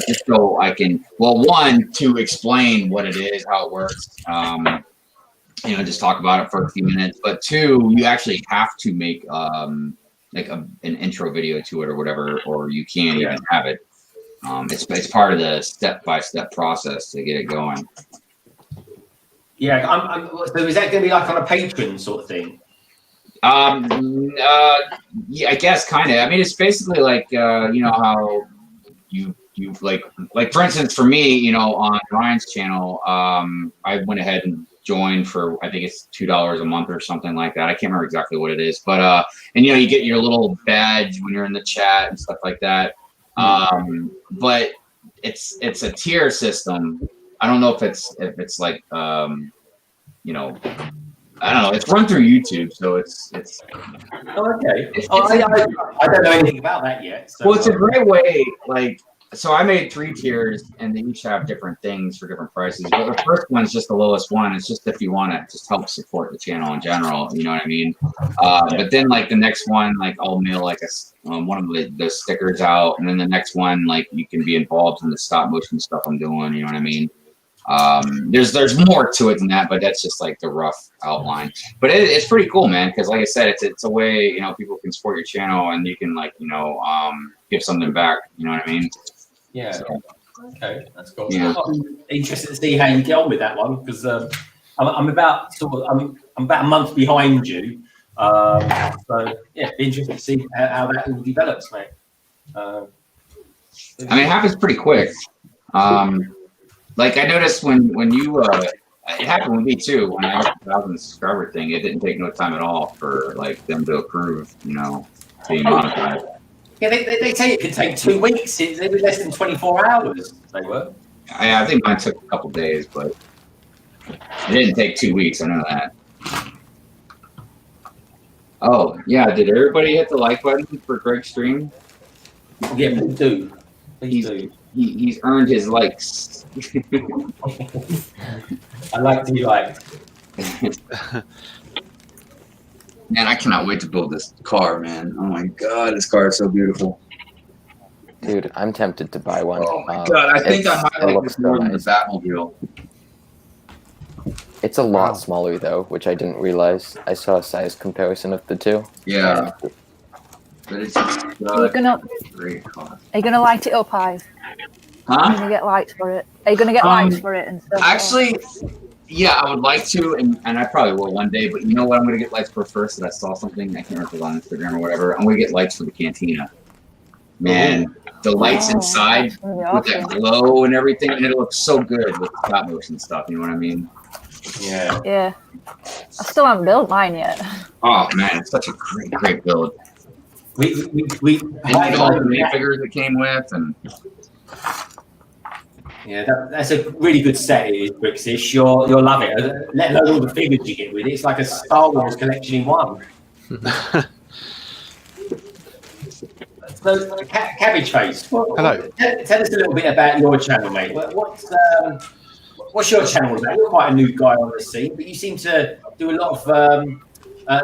Just so I can, one, to explain what it is, how it works. Just talk about it for a few minutes. But 2, you actually have to make like an intro video to it or whatever, or you can't even have it. It's part of the step-by-step process to get it going. Yeah, so is that going to be like on a Patreon sort of thing? Yeah, I guess kind of. I mean, it's basically like how you like for instance, for me, on Ryan's channel, I went ahead and joined for, I think it's $2 a month or something like that. I can't remember exactly what it is, but and you get your little badge when you're in the chat and stuff like that. But it's a tier system. I don't know if it's like I don't know. It's run through YouTube, so it's. Oh, okay. I don't know anything about that yet. So. Well, it's a great way. Like, so I made 3 tiers, and they each have different things for different prices. But the first one is just the lowest one. It's just if you want to just help support the channel in general. You know what I mean? But then, like the next one, like I'll mail like one of the stickers out, and then the next one, like you can be involved in the stop motion stuff I'm doing. You know what I mean? There's more to it than that, but that's just like the rough outline. But it's pretty cool, man, because like I said, it's a way people can support your channel, and you can give something back. You know what I mean? Yeah. So, okay, that's cool. Yeah. I'm interested to see how you get on with that one, because I'm about I'm about a month behind you. So yeah, be interested to see how that all develops, mate. I mean, it happens pretty quick. Like I noticed when you it happened with me too. When I got the 1,000 subscriber thing, it didn't take no time at all for like them to approve, being monetized. Yeah, they say it could take 2 weeks. They were less than 24 hours. They were. I think mine took a couple days, but it didn't take 2 weeks. I know that. Oh yeah, did everybody hit the like button for Greg's stream? Yeah, please do. Please do. He's earned his likes. I like to be liked. Man, I cannot wait to build this car, man. Oh my god, this car is so beautiful. Dude, I'm tempted to buy one. Oh my god, I think I might like this more than the Batmobile. It's a lot smaller though, which I didn't realize. I saw a size comparison of the two. Yeah. But it's just Are you gonna light it up, Hive? Huh? Are you gonna get lights for it? Are you gonna get lights for it and stuff? Actually, yeah, I would like to, and I probably will one day, but you know what I'm going to get lights for first? That I saw something, I can't remember if it was on Instagram or whatever. I'm going to get lights for the cantina. Man, the lights inside with that glow and everything, and it looks so good with the stop motion stuff, you know what I mean? Yeah. Yeah. I still haven't built mine yet. Oh man, it's such a great build. We and all the minifigures that came with, and yeah, that's a really good set. It is, Brixish. You'll love it. Let alone all the figures you get with it. It's like a Star Wars collection in one. So, Cabbage Face. Hello. Tell us a little bit about your channel, mate. What's your channel about? You're quite a new guy on the scene, but you seem to do a lot of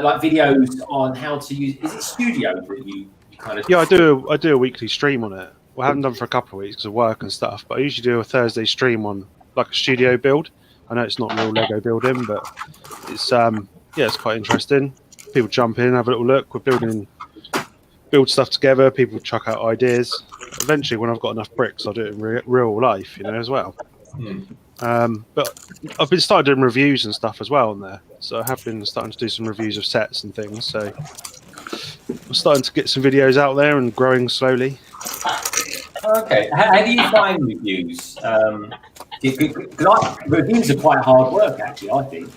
like videos on how to use. Is it Studio that you kind of? Yeah, I do a weekly stream on it. Well, I haven't done for a couple of weeks because of work and stuff, but I usually do a Thursday stream on like a studio build. I know it's not real Lego building, but it's yeah, it's quite interesting. People jump in, have a little look. We're build stuff together. People chuck out ideas. Eventually, when I've got enough bricks, I'll do it in real life, you know, as well. But I've been started doing reviews and stuff as well on there. So I have been starting to do some reviews of sets and things. So I'm starting to get some videos out there and growing slowly. Okay. How do you find reviews? Because reviews are quite hard work, actually, I think.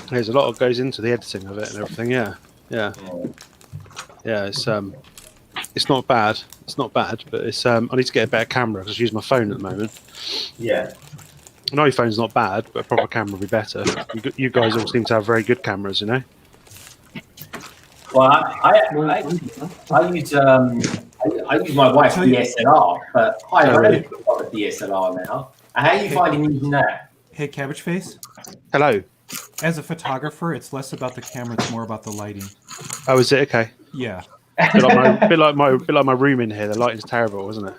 There's a lot that goes into the editing of it and everything. Yeah. It's not bad. It's not bad, but it's I need to get a better camera because I use my phone at the moment. Yeah. An iPhone's not bad, but a proper camera would be better. You guys all seem to have very good cameras, you know. Well, I use my wife's DSLR, but I already got a DSLR now. How are you finding using that? Hey, Cabbage Face. Hello. As a photographer, it's less about the camera; it's more about the lighting. Oh, is it okay? Yeah. bit like my room in here. The lighting's terrible, isn't it?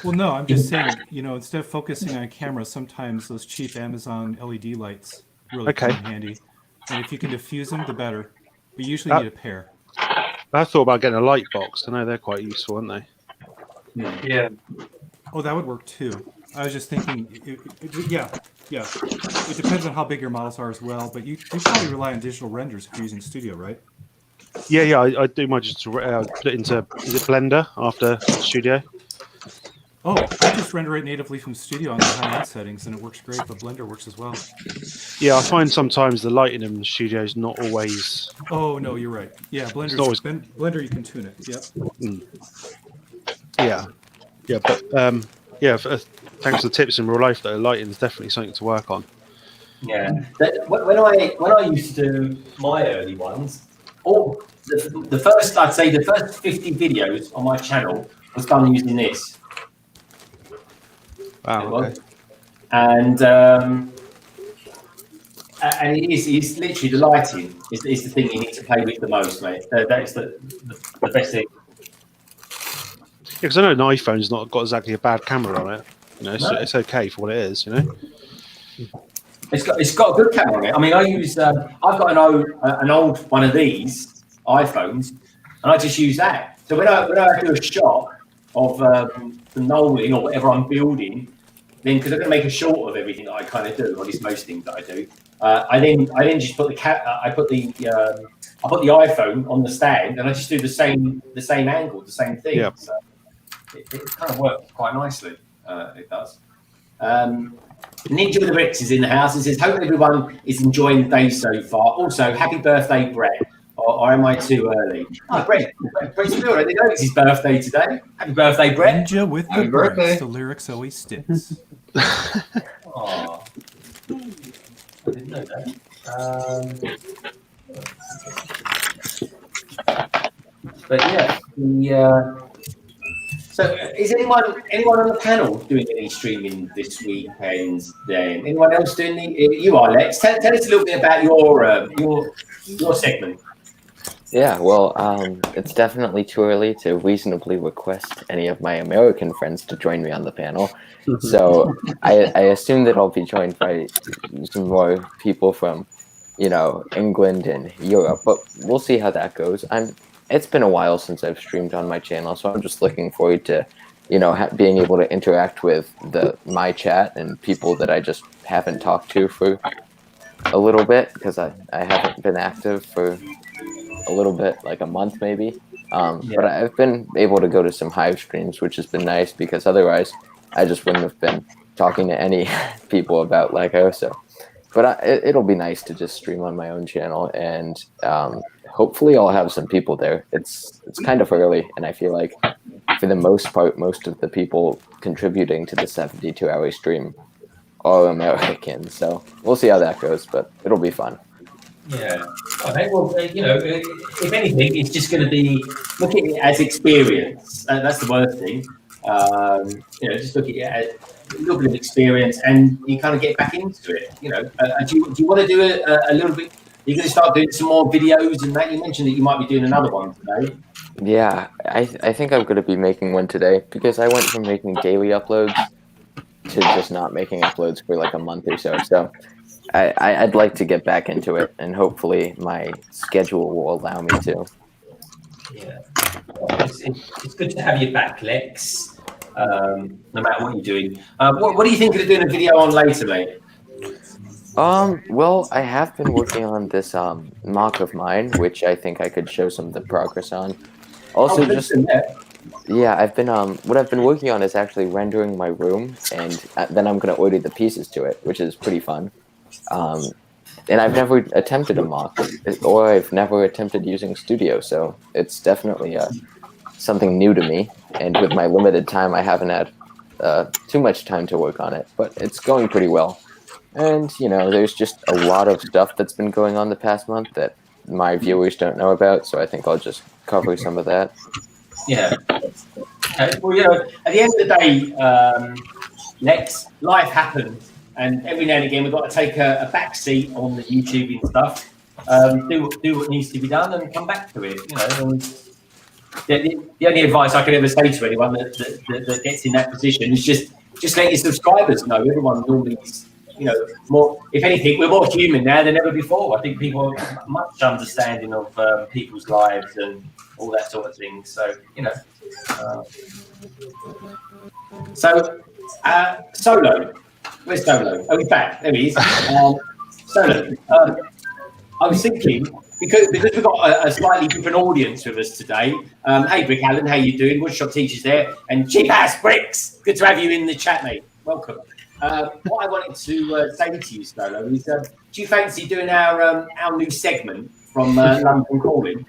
Well, no, I'm just saying. You know, instead of focusing on camera, sometimes those cheap Amazon LED lights really come in handy. And if you can diffuse them, the better. But you usually need a pair. I thought about getting a light box. I know they're quite useful, aren't they? Yeah. Oh, that would work too. I was just thinking, yeah. It depends on how big your models are as well, but you probably rely on digital renders if you're using Studio, right? Yeah. I do my digital put it into Blender after Studio. Oh, I just render it natively from Studio on the high-end settings, and it works great. But Blender works as well. Yeah, I find sometimes the lighting in the Studio is not always. Oh no, you're right. Yeah, Blender you can tune it. Yep. Yeah, but thanks to the tips in real life, though, lighting is definitely something to work on. Yeah, when I used to do my early ones, the first 50 videos on my channel was done using this. Wow. Okay. And it's literally the lighting is the thing you need to play with the most, mate. That's the best thing. Yeah, because I know an iPhone's not got exactly a bad camera on it. You know, so it's okay for what it is. You know, it's got a good camera on it. I mean, I use I've got an old one of these iPhones, and I just use that. So when I do a shot of the Nolan or whatever I'm building, then because I'm going to make a short of everything that I kind of do, or at least most things that I do, I then just put the iPhone on the stand, and I just do the same angle, the same thing. Yep. So it kind of works quite nicely. It does. Ninja with the Bricks is in the house and says, "Hope everyone is enjoying the day so far. Also, happy birthday, Brett. or am I too early? Oh, Brett's still ready. It's his birthday today. Happy birthday, Brett. Ninja with the birthday. The lyrics always sticks. Oh, I didn't know that. But yeah, so is anyone on the panel doing any streaming this weekend? Then anyone else doing you are, Lex. Tell us a little bit about your segment. Yeah, well, it's definitely too early to reasonably request any of my American friends to join me on the panel. So I assume that I'll be joined by some more people from, England and Europe, but we'll see how that goes. It's been a while since I've streamed on my channel, so I'm just looking forward to, being able to interact with my chat and people that I just haven't talked to for a little bit, because I haven't been active for a little bit, like a month maybe. But I've been able to go to some Hive streams, which has been nice, because otherwise I just wouldn't have been talking to any people about Lego. So, but it'll be nice to just stream on my own channel, and hopefully I'll have some people there. It's kind of early, and I feel like for the most part, most of the people contributing to the 72-hour stream are American. So we'll see how that goes, but it'll be fun. Yeah. Okay. Well, if anything, it's just going to be looking at it as experience. That's the worst thing. Just look at it as a little bit of experience, and you kind of get back into it. Do you want to do a little bit? You're going to start doing some more videos, and that you mentioned that you might be doing another one today. Yeah, I think I'm going to be making one today, because I went from making daily uploads to just not making uploads for like a month or so. So I'd like to get back into it, and hopefully my schedule will allow me to. Yeah, it's good to have you back, Lex. No matter what you're doing. What do you think of doing a video on later, mate? Well, I have been working on this mock of mine, which I think I could show some of the progress on. Also, I've been what I've been working on is actually rendering my room, and then I'm going to order the pieces to it, which is pretty fun. And I've never attempted a mock, or I've never attempted using Studio, so it's definitely something new to me. And with my limited time, I haven't had too much time to work on it, but it's going pretty well. And, there's just a lot of stuff that's been going on the past month that my viewers don't know about, so I think I'll just cover some of that. Yeah. Okay. Well, at the end of the day, Lex, life happens, and every now and again we've got to take a back seat on the YouTube and stuff, do what needs to be done, and come back to it. And the only advice I could ever say to anyone that gets in that position is just let your subscribers know. Everyone normally is, more. If anything, we're more human now than ever before. I think people have much understanding of people's lives and all that sort of thing. So, Solo. Where's Solo? Oh, he's back. There he is. Solo. I was thinking, because we've got a slightly different audience with us today. Hey, Brick Allen, how you doing? Woodshop Teacher's there. And Cheap Ass Bricks. Good to have you in the chat, mate. Welcome. What I wanted to say to you, Solo, is do you fancy doing our new segment from London Calling?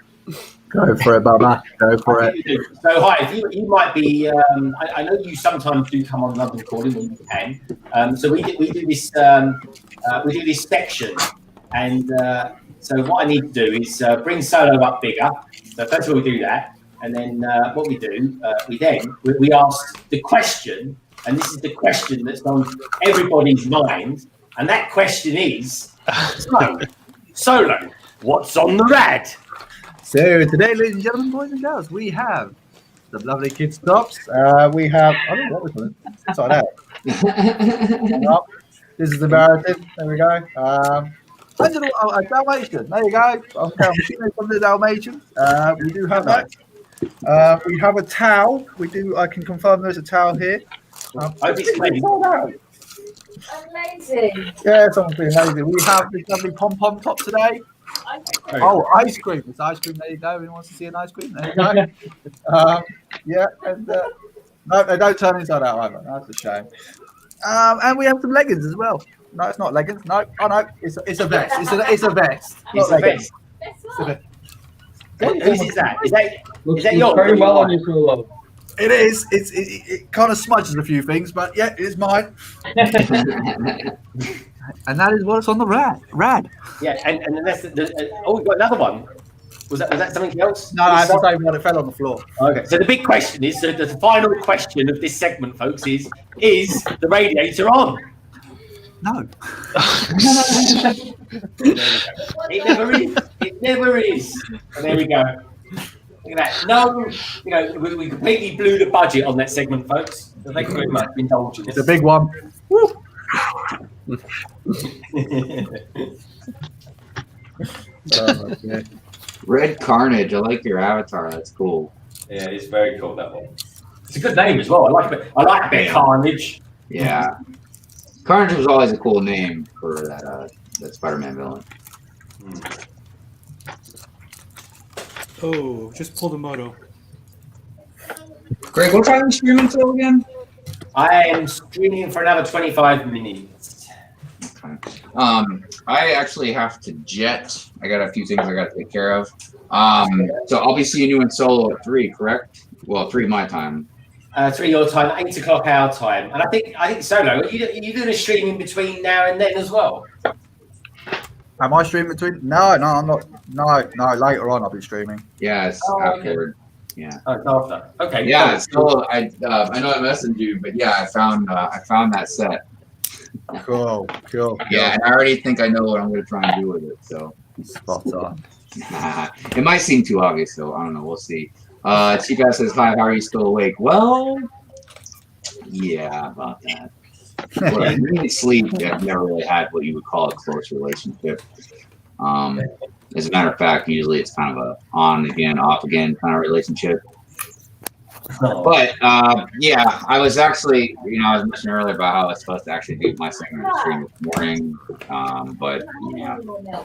Go for it, Bubba. Go for it. So, Hive, you might be. I know you sometimes do come on London Calling when you can. So we do this section, and so what I need to do is bring Solo up bigger. So first of all, we do that, and then what we do, we ask the question. And this is the question that's on everybody's mind. And that question is, Solo, what's on the rad? So today, ladies and gentlemen, boys and girls, we have the lovely Kid Stops. We have, I don't know what we're doing. It's like that. This is the Marathon. There we go. A Dalmatian. There you go. I'm shooting from the Dalmatians. We do have that. We have a towel. I can confirm there's a towel here. Amazing. Yeah, someone's being lazy. We have this lovely pom-pom top today. Oh, ice cream. It's ice cream. There you go. Anyone wants to see an ice cream? There you go. Yeah, and no, they don't turn inside out either. That's a shame. And we have some leggings as well. No, it's not leggings. No, oh no, it's a vest. It's a vest. It's a vest. Whose is that? Is that Looks yours? very well on your solo. It is. It kind of smudges a few things, but yeah, it is mine. And that is what's on the rad. Yeah, and then that's oh, we've got another one. Was that something else? No, it's the same one. It fell on the floor. Okay, so the big question is, so the final question of this segment, folks, is the radiator on? No. It never is. It never is. And there we go. Look at that. No, we completely blew the budget on that segment, folks. So thank you very much for indulging us. It's a big one. Woo. Red Carnage. I like your avatar. That's cool. Yeah, it's very cool, that one. It's a good name as well. I like a bit of Carnage. Yeah. Carnage was always a cool name for that Spider-Man villain. Oh, just pulled a MOTO. Greg, what time are you streaming till again? I am streaming for another 25 minutes. Okay. I actually have to jet. I got a few things I got to take care of. So I'll be seeing you in solo at 3, correct? Well, 3 my time. 3 your time, 8 o'clock our time. And I think solo, are you doing a stream in between now and then as well? Am I streaming between? No, I'm not. No, later on I'll be streaming. Yeah, it's afterward. Okay. Yeah. Oh, it's after. Okay. Yeah, so I know I messaged you, but yeah, I found that set. Cool. Yeah, and I already think I know what I'm going to try and do with it. So spot on. It might seem too obvious, though. I don't know. We'll see. Chica says, "Hi, how are you still awake?" Well, yeah, about that. Well, me and sleep, I've never really had what you would call a close relationship. As a matter of fact, usually it's kind of a on again, off again kind of relationship. But yeah, I was actually, I was mentioning earlier about how I was supposed to actually do my second stream this morning. But yeah,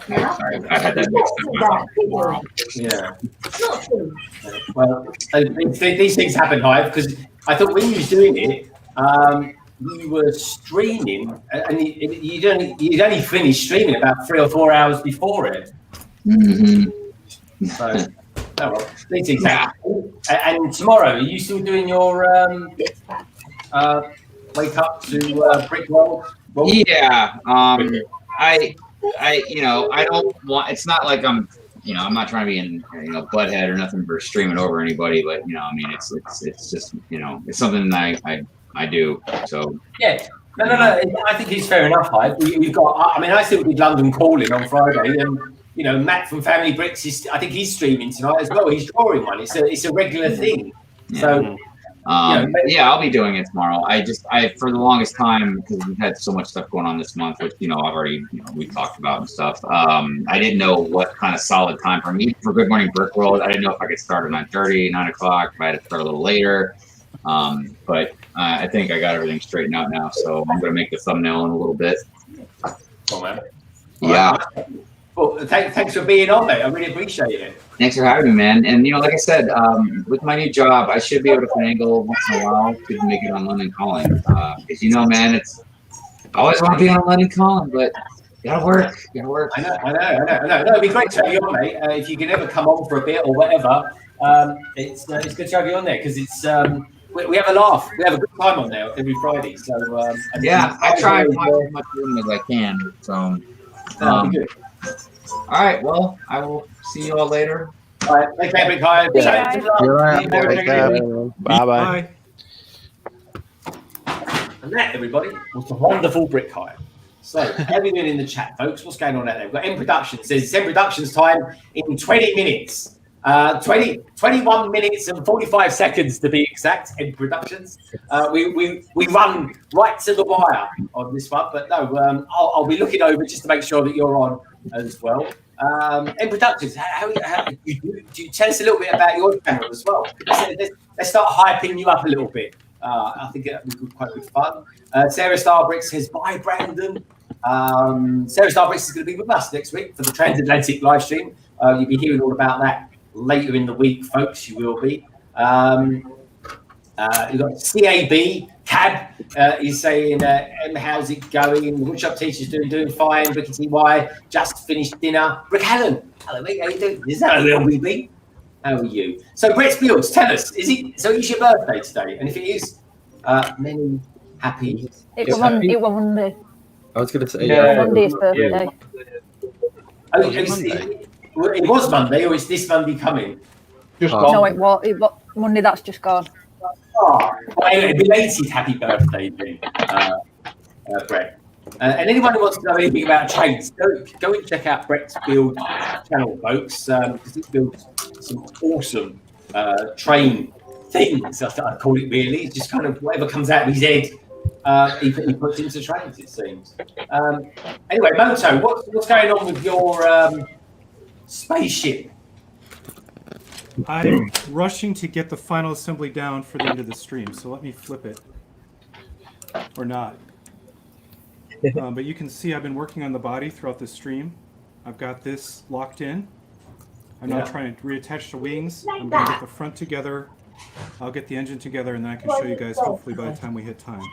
sorry, I had that mixed up tomorrow. Yeah. Well, these things happen, Hive, because I thought when you was doing it, you were streaming, and you'd only finished streaming about 3 or 4 hours before it. Mm-hmm. So, oh well, these things happen. And tomorrow, are you still doing your wake up to brick roll? Yeah. I don't want. It's not like I'm not trying to be in butthead or nothing for streaming over anybody, but I mean, it's just it's something that I do. So yeah. No. I think it's fair enough, Hive. We've got. I mean, I still did London Calling on Friday, and Matt from Family Bricks I think he's streaming tonight as well. He's drawing one. It's a regular thing. So. Yeah, I'll be doing it tomorrow. I for the longest time, because we've had so much stuff going on this month, which I've already we talked about and stuff. I didn't know what kind of solid time for me for Good Morning Brick World. I didn't know if I could start at 9:30, 9 o'clock. If I had to start a little later, but I think I got everything straightened out now. So I'm going to make the thumbnail in a little bit. Oh man. Yeah. Well, thanks for being on, mate. I really appreciate it. Thanks for having me, man. And like I said, with my new job, I should be able to finagle once in a while to make it on London Calling. Because man, I always want to be on London Calling, but gotta work. I know. No, it'd be great to have you on, mate. If you could ever come on for a bit or whatever, it's good to have you on there because it's we have a laugh. We have a good time on there every Friday. So yeah, I try to watch as much room as I can. So good. All right. Well, I will see you all later. All right. Thanks, Cabbage. Bye. And that, everybody, was the wonderful Brick Hive. So, how are we doing in the chat, folks? What's going on out there? We've got M.Productions. Says it's M.Productions time in 20 minutes. 21 minutes and 45 seconds to be exact. M.Productions. We run right to the wire on this one, but no, I'll be looking over just to make sure that you're on as well. M.Productions, how do you tell us a little bit about your channel as well? Let's start hyping you up a little bit. I think it would be quite good fun. Sarah Starbricks says, bye, Brandon. Sarah Starbricks is going to be with us next week for the Transatlantic live stream. You'll be hearing all about that later in the week, folks. You will be. You've got Cab is saying, how's it going? The woodshop teacher's doing fine. Ricky TY just finished dinner. Rick Allen, hello mate, how you doing? Is that a little BB? How are you? So, Brett's Builds, tell us, is it's your birthday today? And if it is, many happy. It was Monday. I was going to say, Monday's birthday. Oh, it was Monday, or is this Monday coming? Just gone. No, it was Monday. That's just gone. Oh, well, anyway, belated happy birthday, then, Brett. And anyone who wants to know anything about trains, go and check out Brett's Build channel, folks, because he builds some awesome train things. I call it really. It's just kind of whatever comes out of his head, he puts into trains, it seems. Anyway, Moto, what's going on with your spaceship? I'm rushing to get the final assembly down for the end of the stream, so let me flip it. Or not. But you can see I've been working on the body throughout the stream. I've got this locked in. I'm now trying to reattach the wings. I'm going to get the front together. I'll get the engine together, and then I can show you guys hopefully by the time we hit time.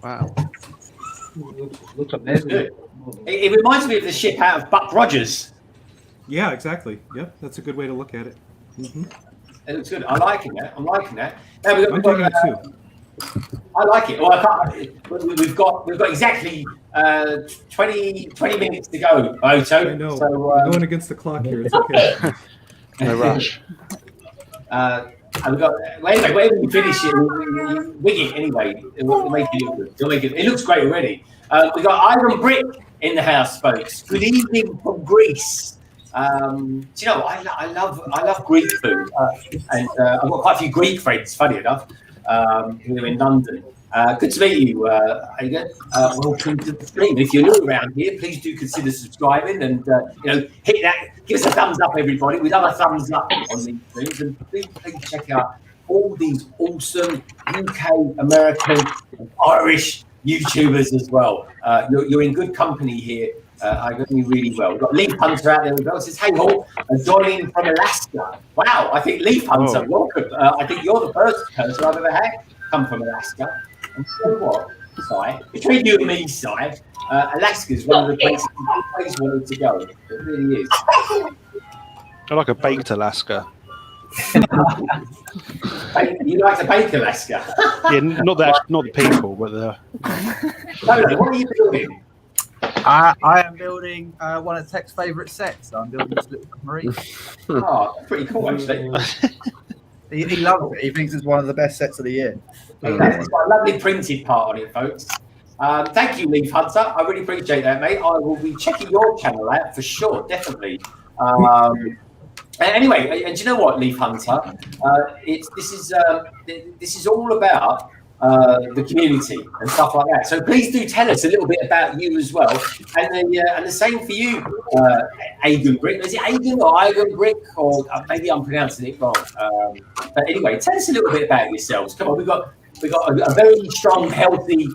Wow. Looks amazing. It reminds me of the ship out of Buck Rogers. Yeah, exactly. Yep, that's a good way to look at it. Mm-hmm. It looks good. I'm liking that. Now I'm digging it too. I like it. Well, we've got exactly 20 minutes to go, Moto. I know. So, we're going against the clock here. It's okay. No rush. And we've got, well, anyway, when we finish it, we'll wing it anyway. We'll make it look good. It looks great already. We've got Iron Brick in the house, folks. Good evening from Greece. Do you know, I love Greek food, and I've got quite a few Greek friends, funny enough, who are in London. Good to meet you, Aga. Welcome to the stream. If you're new around here, please do consider subscribing and hit that. Give us a thumbs up, everybody. We love a thumbs up on these streams, and please check out all these awesome UK, American, and Irish YouTubers as well. You're in good company here. I got you really well. We've got Leaf Hunter out there as well. It says, hey, all, joining from Alaska. Wow, I think Leaf Hunter, welcome. I think you're the first person I've ever had come from Alaska. And you know what, Si? Between you and me, Si, Alaska is one of the places I've always wanted to go. It really is. I like a baked Alaska. You like to bake Alaska? Yeah, not the people, but the. No, what are you doing? I am building one of Tek's favourite sets. So I'm building this little submarine. Oh, pretty cool, actually. He loves it. He thinks it's one of the best sets of the year. It's got a lovely printed part on it, folks. Thank you, Leaf Hunter. I really appreciate that, mate. I will be checking your channel out for sure, definitely. Anyway, and do you know what, Leaf Hunter? This is all about the community and stuff like that. So please do tell us a little bit about you as well, and the same for you, Agan Brick. Is it Agan or Igan Brick, or maybe I'm pronouncing it wrong? But anyway, tell us a little bit about yourselves. Come on, we've got a very strong, healthy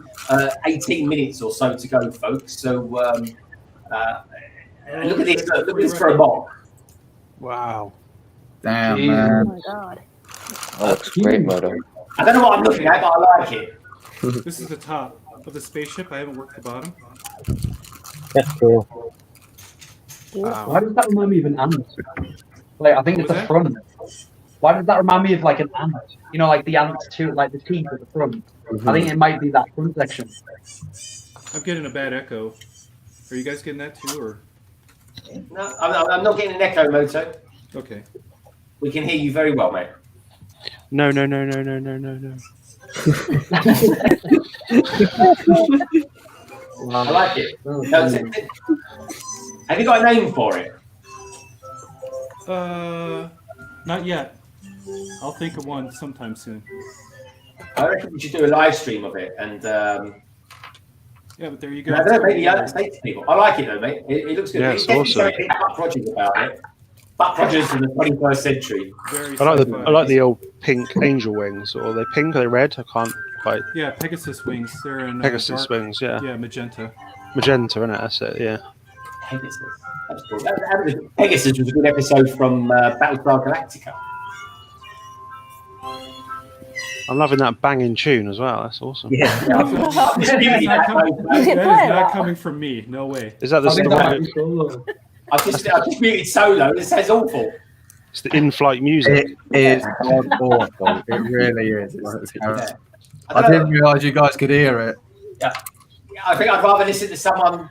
18 minutes or so to go, folks. So look at this. Look at this for a mock. Wow. Damn, man. Oh my god. Oh, looks great, Moto. I don't know what I'm looking at, but I like it. This is the top of the spaceship. I haven't worked the bottom. That's cool. Wow. Why does that remind me of an ant? Like, I think it's the front. Why does that remind me of like an ant? You know, like the ants too, like the teeth at the front. I think it might be that front section. I'm getting a bad echo. Are you guys getting that too, or? No, I'm not getting an echo, Moto. Okay. We can hear you very well, mate. No. I like it. Have you got a name for it? Not yet. I'll think of one sometime soon. I reckon we should do a live stream of it, and yeah, but there you go. I don't know, maybe say to people. I like it though, mate. It looks good. Yeah, it's awesome. Buck Rogers about it. Buck Rogers in the 21st century. I like the old pink angel wings. Or are they pink? Are they red? I can't quite. Yeah, Pegasus wings. They're in Pegasus wings. Yeah. Yeah, magenta. Magenta, isn't it? That's it. Yeah. Pegasus. That's cool. Pegasus was a good episode from Battlestar Galactica. I'm loving that banging tune as well. That's awesome. Yeah. That is not coming from me. No way. Is that the I've just muted Solo. It says awful. It's the in-flight music. It is awful. It really is. It's terrible. Yeah. I didn't realise you guys could hear it. Yeah. I think I'd rather listen to someone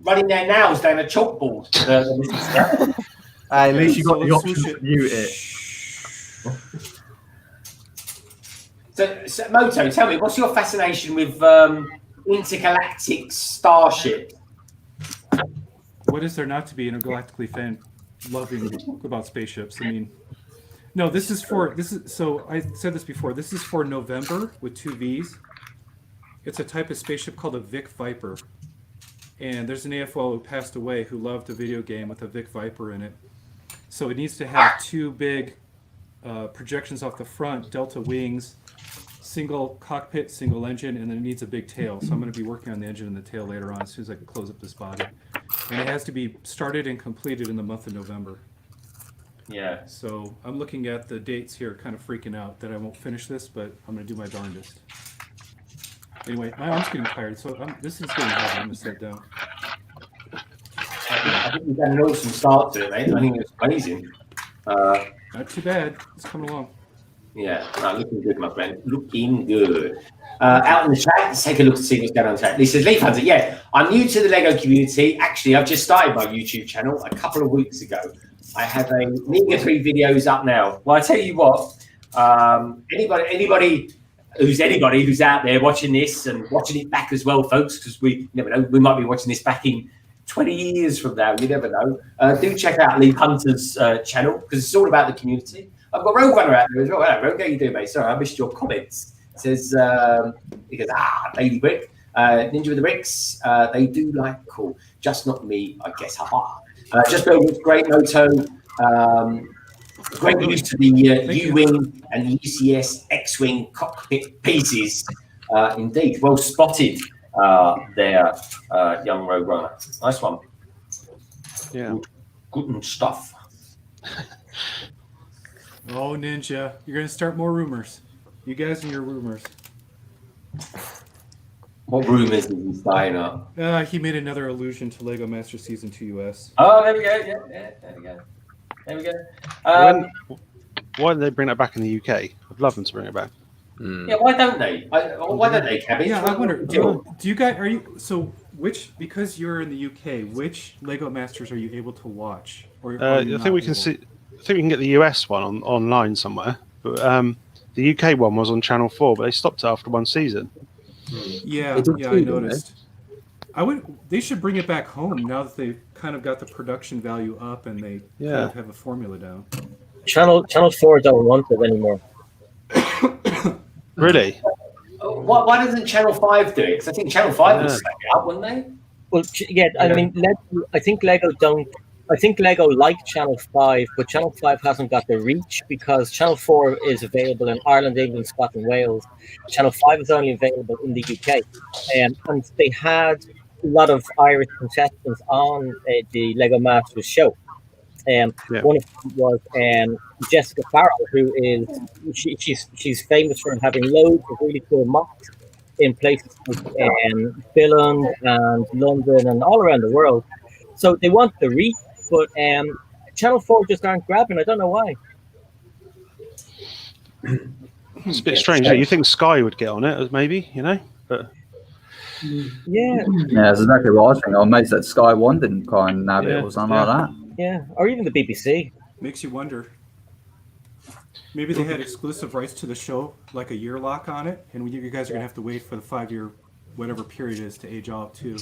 running their nails down a chalkboard than listen to that. At least you got the let's option switch to it. mute it. So, Moto, tell me, what's your fascination with intergalactic starship? What is there not to be intergalactically loving about spaceships? I mean, no, so I said this before. This is for November with 2 V's. It's a type of spaceship called a Vic Viper. And there's an AFL who passed away who loved a video game with a Vic Viper in it. So it needs to have 2 big projections off the front, delta wings, single cockpit, single engine, and then it needs a big tail. So I'm going to be working on the engine and the tail later on as soon as I can close up this body. And it has to be started and completed in the month of November. Yeah. So I'm looking at the dates here, kind of freaking out that I won't finish this, but I'm going to do my darndest. Anyway, my arm's getting tired, so this is getting heavy. I'm going to set down. I think you've had an awesome start to it, mate. I think it's amazing. Not too bad. It's coming along. Yeah, looking good, my friend. Looking good. Out in the chat, let's take a look to see what's going on in the chat. Lee says, Leaf Hunter, yeah, I'm new to the Lego community. Actually, I've just started my YouTube channel a couple of weeks ago. I have a meager 3 videos up now. Well, I tell you what, anybody who's out there watching this and watching it back as well, folks, because we never know, we might be watching this back in 20 years from now, you never know. Do check out Leaf Hunter's channel, because it's all about the community. I've got Rogue Runner out there as well. Hello, Rogue, how you doing, mate? Sorry, I missed your comments. It says, he goes, Lady Brick, Ninja with the Bricks, they do like cool. Just not me, I guess. Haha. Just built with great Moto. Great use to the U-Wing and the UCS X-Wing cockpit pieces. Indeed. Well spotted there, young Rogue Runner. Nice one. Yeah. Good stuff. Oh, Ninja, you're going to start more rumors. You guys and your rumors. What rumors is he starting up? He made another allusion to Lego Master Season 2 US. Oh, there we go. Yeah, there we go. There we go. Why did they bring that back in the UK? I'd love them to bring it back. Yeah, why don't they? Why don't they, Cabbage? Yeah, I wonder. Do you guys because you're in the UK, which Lego Masters are you able to watch? Or I think we can see. I think we can get the US one online somewhere, but the UK one was on Channel 4, but they stopped it after 1 season. Yeah, I noticed. They should bring it back home now that they've kind of got the production value up and they kind of have a formula down. Channel 4 don't want it anymore. Really? Why doesn't Channel 5 do it? Because I think Channel 5 would stack it up, wouldn't they? Well, yeah, I mean, I think Lego don't. I think Lego like Channel 5, but Channel 5 hasn't got the reach because Channel 4 is available in Ireland, England, Scotland, Wales. Channel 5 is only available in the UK. And they had a lot of Irish contestants on the Lego Masters show. One of them was Jessica Farrell, who is she's famous for having loads of really cool mocks in places like Finland and London and all around the world. So they want the reach, but Channel 4 just aren't grabbing. I don't know why. It's a bit strange. You think Sky would get on it, maybe, but yeah, that's exactly what I was thinking. Maybe that Sky One didn't kind of nab it or something like that. Yeah, or even the BBC. Makes you wonder. Maybe they had exclusive rights to the show, like a year lock on it, and you guys are gonna have to wait for the 5-year, whatever period is, to age out too.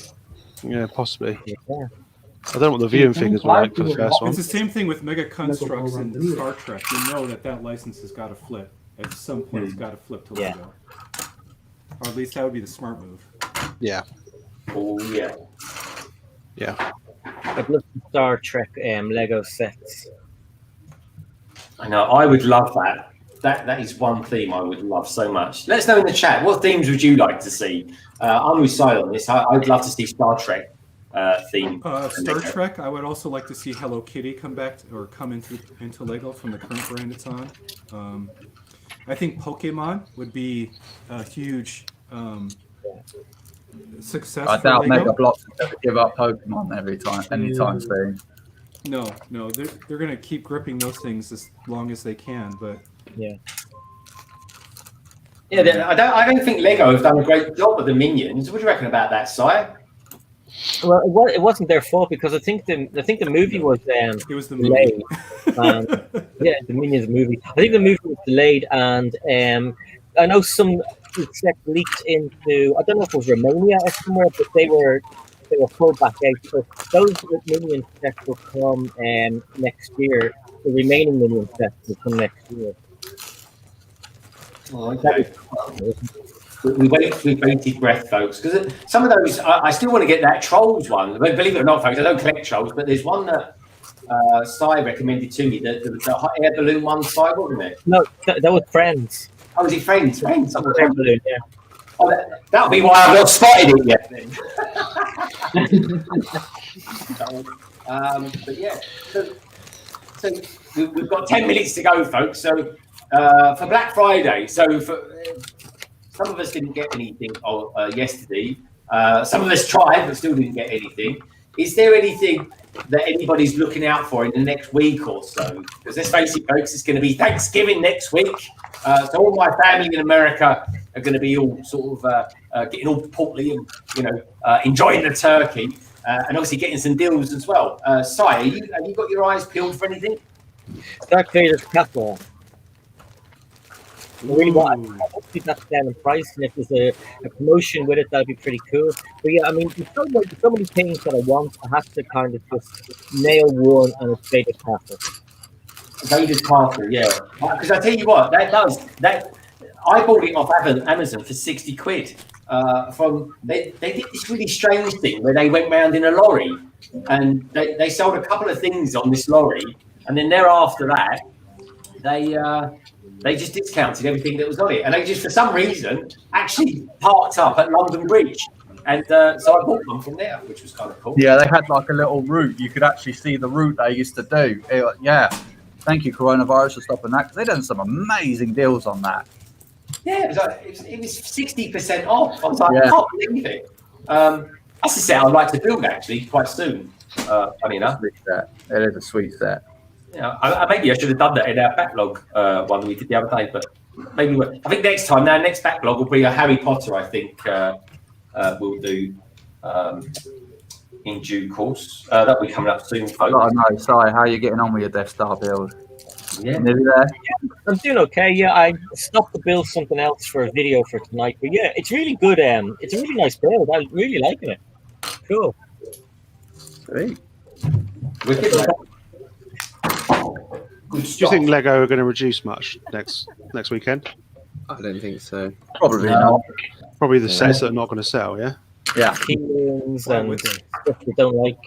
Yeah, possibly. Yeah. I don't know what the viewing figures were like for the first one. It's the same thing with Mega Constructs and Star Trek. You know that license has got to flip. At some point, it's got to flip to Lego. Or at least that would be the smart move. Yeah. Oh, yeah. I've looked at Star Trek Lego sets. I know. I would love that. That is one theme I would love so much. Let us know in the chat. What themes would you like to see? I'm with Cy on this. I'd love to see Star Trek theme. Star Trek. I would also like to see Hello Kitty come back or come into Lego from the current brand it's on. I think Pokemon would be a huge success. I doubt Mega Bloks would ever give up Pokemon anytime soon. No, they're going to keep gripping those things as long as they can, but yeah. Yeah, I don't think Lego have done a great job with the Minions. What do you reckon about that, Si? Well, it wasn't their fault because I think the movie was it was the delayed. movie. Yeah, the Minions movie. I think the movie was delayed, and I know some sets leaked into, I don't know if it was Romania or somewhere, but they were pulled back out. So those Minion sets will come next year. The remaining Minion sets will come next year. Oh, okay. We wait with bated breath, folks, because some of those, I still want to get that Trolls one. Believe it or not, folks, I don't collect Trolls, but there's one that Si recommended to me, the hot air balloon one, Si, wasn't it? No, that was Friends. Oh, was it Friends? Friends. Air balloon, yeah. Oh, that'll be why I've not spotted it yet. Then. But yeah, so we've got 10 minutes to go, folks. So for Black Friday, so for some of us didn't get anything yesterday. Some of us tried, but still didn't get anything. Is there anything that anybody's looking out for in the next week or so? Because let's face it, folks, it's going to be Thanksgiving next week. So all my family in America are going to be all sort of getting all portly and, enjoying the turkey and obviously getting some deals as well. Si, have you got your eyes peeled for anything? Dark Vader's Castle. I really want. I hope that's down in price, and if there's a promotion with it, that'd be pretty cool. But yeah, I mean, there's so many things that I want. I have to kind of just nail one, and it's Vader's Castle. Vader's Castle, yeah. Because I tell you what, that I bought it off Amazon for 60 quid. They did this really strange thing where they went round in a lorry, and they sold a couple of things on this lorry, and then thereafter that they just discounted everything that was on it, and they just for some reason actually parked up at London Bridge, and so I bought them from there, which was kind of cool. Yeah, they had like a little route. You could actually see the route they used to do. Yeah, thank you, coronavirus, for stopping that, because they done some amazing deals on that. Yeah, it was 60% off. I was like, I can't believe it. That's a set I'd like to build actually quite soon. Funny enough, it is a sweet set. Yeah, maybe I should have done that in our backlog one we did the other day, but maybe I think next time. Our next backlog will be a Harry Potter. I think we'll do in due course. That'll be coming up soon, folks. I know, Si, how are you getting on with your Death Star build? Yeah, nearly there. Yeah, I'm doing okay. Yeah, I stopped to build something else for a video for tonight, but yeah, it's really good. It's a really nice build. I'm really liking it. Cool. Sweet. Do you think Lego are going to reduce much next weekend? I don't think so. Probably not. Probably the sets that are not going to sell, yeah? Yeah. Keyings and stuff we don't like.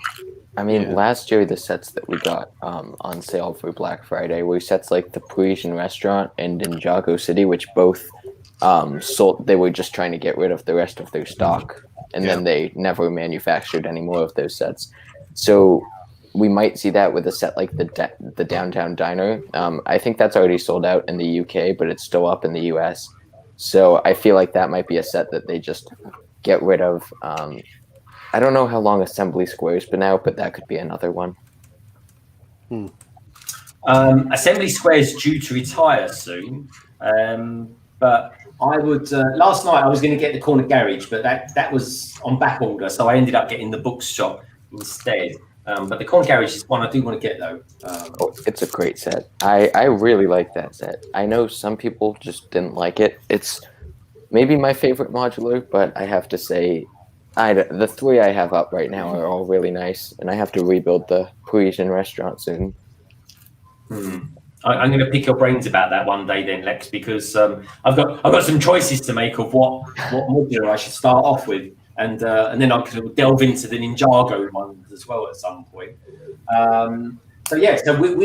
I mean, last year the sets that we got on sale for Black Friday were sets like the Parisian Restaurant and Ninjago City, which both sold. They were just trying to get rid of the rest of their stock, and then they never manufactured any more of those sets. So we might see that with a set like the Downtown Diner. I think that's already sold out in the UK, but it's still up in the US. So I feel like that might be a set that they just get rid of. I don't know how long Assembly Square's been out, but that could be another one. Assembly Square's due to retire soon, but I would. Last night I was going to get the Corner Garage, but that was on back order, so I ended up getting the Bookshop instead. But the Corner Garage is one I do want to get though. It's a great set. I really like that set. I know some people just didn't like it. It's maybe my favorite modular, but I have to say, the three I have up right now are all really nice, and I have to rebuild the Parisian Restaurant soon. I'm going to pick your brains about that one day then, Lex, because I've got some choices to make of what modular I should start off with, and then I can delve into the Ninjago ones as well at some point. So we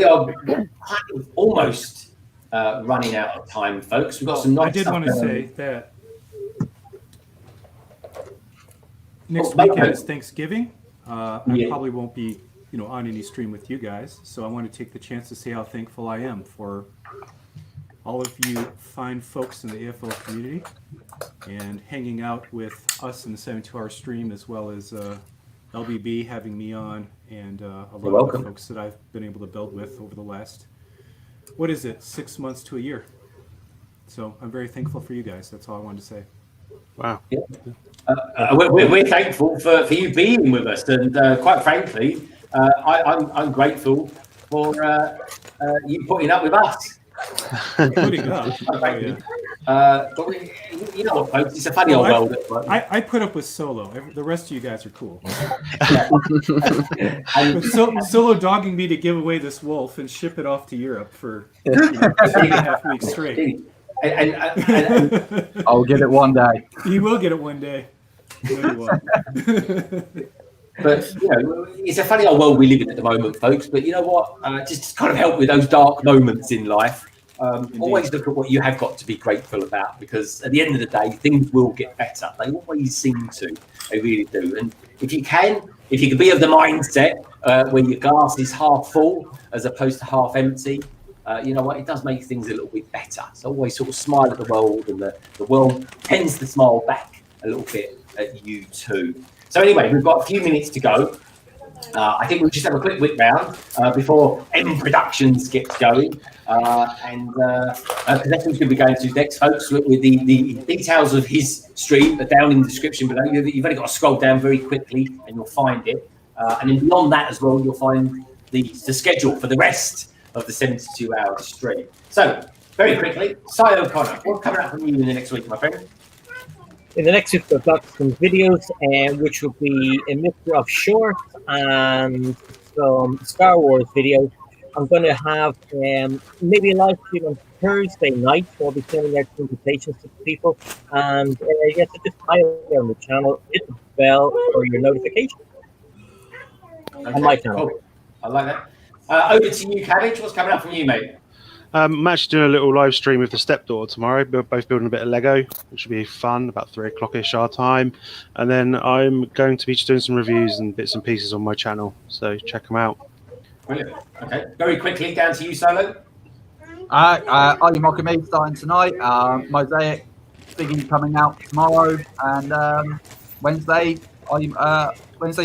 are kind of almost running out of time, folks. We've got some nice. I did want to say that next weekend is Thanksgiving. I probably won't be, on any stream with you guys. So I want to take the chance to say how thankful I am for all of you fine folks in the AFL community and hanging out with us in the 72-hour stream, as well as LBB having me on and a lot You're of welcome. the folks that I've been able to build with over the last, what is it, 6 months to a year. So I'm very thankful for you guys. That's all I wanted to say. Wow. Yeah. We're thankful for you being with us, and quite frankly, I'm grateful for you putting up with us. Putting up. Oh, yeah. But you know what, folks? It's a funny old world. I put up with Solo. The rest of you guys are cool. And Solo dogging me to give away this wolf and ship it off to Europe for 2.5 weeks straight. And I'll get it one day. You will get it one day. No, you won't. But you know, it's a funny old world we live in at the moment, folks. But you know what? Just to kind of help with those dark moments in life. Always look at what you have got to be grateful about, because at the end of the day, things will get better. They always seem to. They really do. And if you can be of the mindset where your glass is half full as opposed to half empty, you know what? It does make things a little bit better. So always sort of smile at the world, and the world tends to smile back a little bit at you too. So anyway, we've got a few minutes to go. I think we'll just have a quick whip round before M.Productions gets going. And that's what we're going to be going to next, folks. With the details of his stream are down in the description below. You've only got to scroll down very quickly and you'll find it. And then beyond that as well, you'll find the schedule for the rest of the 72-hour stream. So, very quickly, Si O'Connor, what's coming up from you in the next week, my friend? In the next week, I've got some videos, which will be a mixture of shorts and some Star Wars videos. I'm going to have maybe a live stream on Thursday night, so I'll be sending out invitations to people. And yes, so just hire on the channel, hit the bell for your notification. Okay, On my channel. cool. I like that. Over to you, Cabbage. What's coming up from you, mate? I'm actually doing a little live stream with the stepdaughter tomorrow. We're both building a bit of Lego, which will be fun, about 3 o'clock-ish our time. And then I'm going to be just doing some reviews and bits and pieces on my channel, so check them out. Brilliant. Okay, very quickly, down to you, Solo. Are you mocking me starting tonight? Mosaic Biggie coming out tomorrow, and Wednesday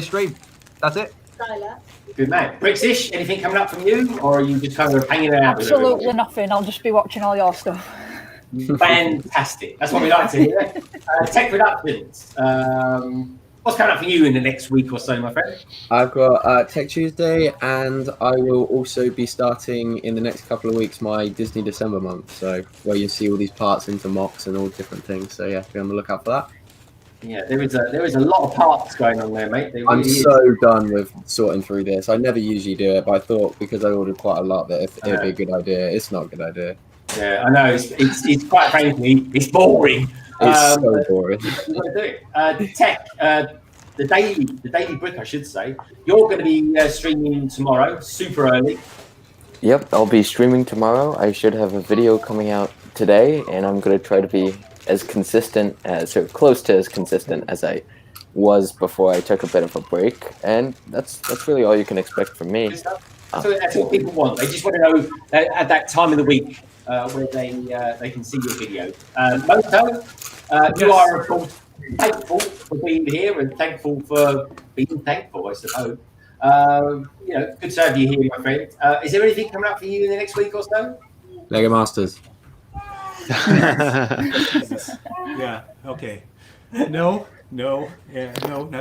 stream. That's it. Good man. Brixish, anything coming up from you, or are you just kind of hanging out? Absolutely nothing. I'll just be watching all your stuff. Fantastic. That's what we like to hear. Tek Productions. What's coming up for you in the next week or so, my friend? I've got Tech Tuesday, and I will also be starting in the next couple of weeks my Disney December month, so where you see all these parts into mocks and all different things. So yeah, be on the lookout for that. Yeah, there is a lot of parts going on there, mate. I'm so done with sorting through this. I never usually do it, but I thought because I ordered quite a lot that it'd be a good idea. It's not a good idea. Yeah, I know. It's quite frankly, it's boring. It's so boring. You've got to do it. Tech, the daily brick, I should say. You're going to be streaming tomorrow, super early. Yep, I'll be streaming tomorrow. I should have a video coming out today, and I'm going to try to be as consistent as, or close to as consistent as I was before I took a bit of a break. And that's really all you can expect from me. So that's what people want. They just want to know at that time of the week where they can see your video. MOTO, you are, of course, thankful for being here and thankful for being thankful, I suppose. You know, good to have you here, my friend. Is there anything coming up for you in the next week or so? Lego Masters. Yeah, okay. No, not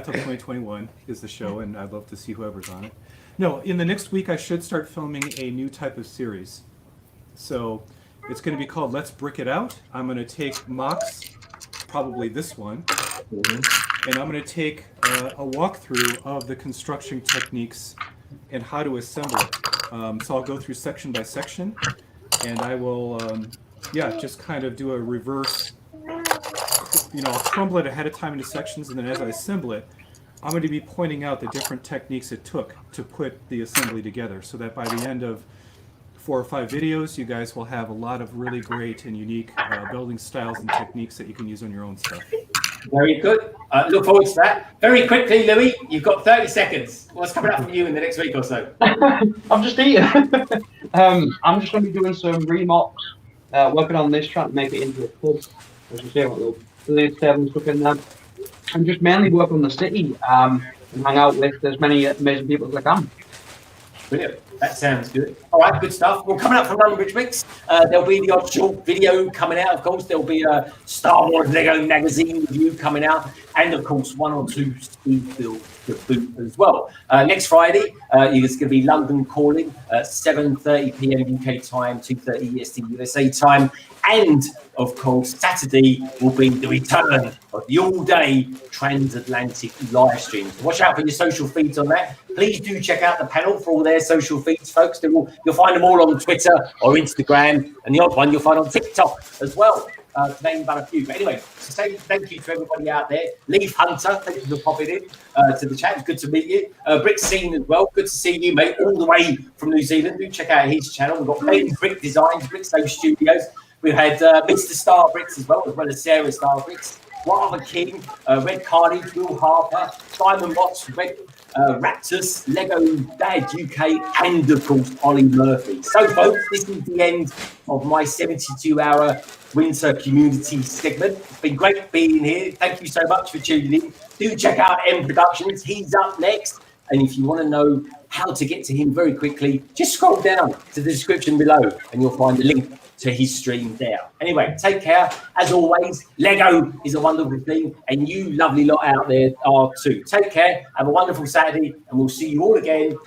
till 2021 is the show, and I'd love to see whoever's on it. No, in the next week I should start filming a new type of series. So it's going to be called Let's Brick It Out. I'm going to take mocks, probably this one, and I'm going to take a walkthrough of the construction techniques and how to assemble it. So I'll go through section by section, and I will just kind of do a reverse, I'll crumble it ahead of time into sections, and then as I assemble it, I'm going to be pointing out the different techniques it took to put the assembly together, so that by the end of 4 or 5 videos, you guys will have a lot of really great and unique building styles and techniques that you can use on your own stuff. Very good. Look forward to that. Very quickly, Lewi, you've got 30 seconds. What's coming up from you in the next week or so? I'm just eating. I'm just going to be doing some remocks, working on this, trying to make it into a pub. As you say, what the 7 stuff in there. And just mainly work on the city. and hang out with as many amazing people as I can. Brilliant. That sounds good. All right, good stuff. Well, coming up from London Bridge Mix, there'll be the odd short video coming out, of course. There'll be a Star Wars Lego magazine review coming out, and of course, 1 or 2 speed builds to boot as well. Next Friday, it's going to be London Calling, 7:30 p.m. UK time, 2:30 EST USA time. And of course, Saturday will be the return of the all-day transatlantic live stream. So watch out for your social feeds on that. Please do check out the panel for all their social feeds, folks. You'll find them all on Twitter or Instagram, and the odd one you'll find on TikTok as well. To name but a few. But anyway, so say thank you to everybody out there. Leaf Hunter, thank you for popping in to the chat. It's good to meet you. Brick Scene as well. Good to see you, mate, all the way from New Zealand. Do check out his channel. We've got Ben Brick Designs, Brickstone Studios. We've had Mr. Star Bricks as well as Sarah Star Bricks, Lava King, Red Carnage, Will Harper, Simon Watts, Red Raptors, Lego Dad UK, and of course Ollie Murphy. So folks, this is the end of my 72-hour winter community segment. It's been great being here. Thank you so much for tuning in. Do check out M.Productions. He's up next. And if you want to know how to get to him very quickly, just scroll down to the description below and you'll find the link to his stream there. Anyway, take care. As always, Lego is a wonderful thing, and you lovely lot out there are too. Take care. Have a wonderful Saturday, and we'll see you all again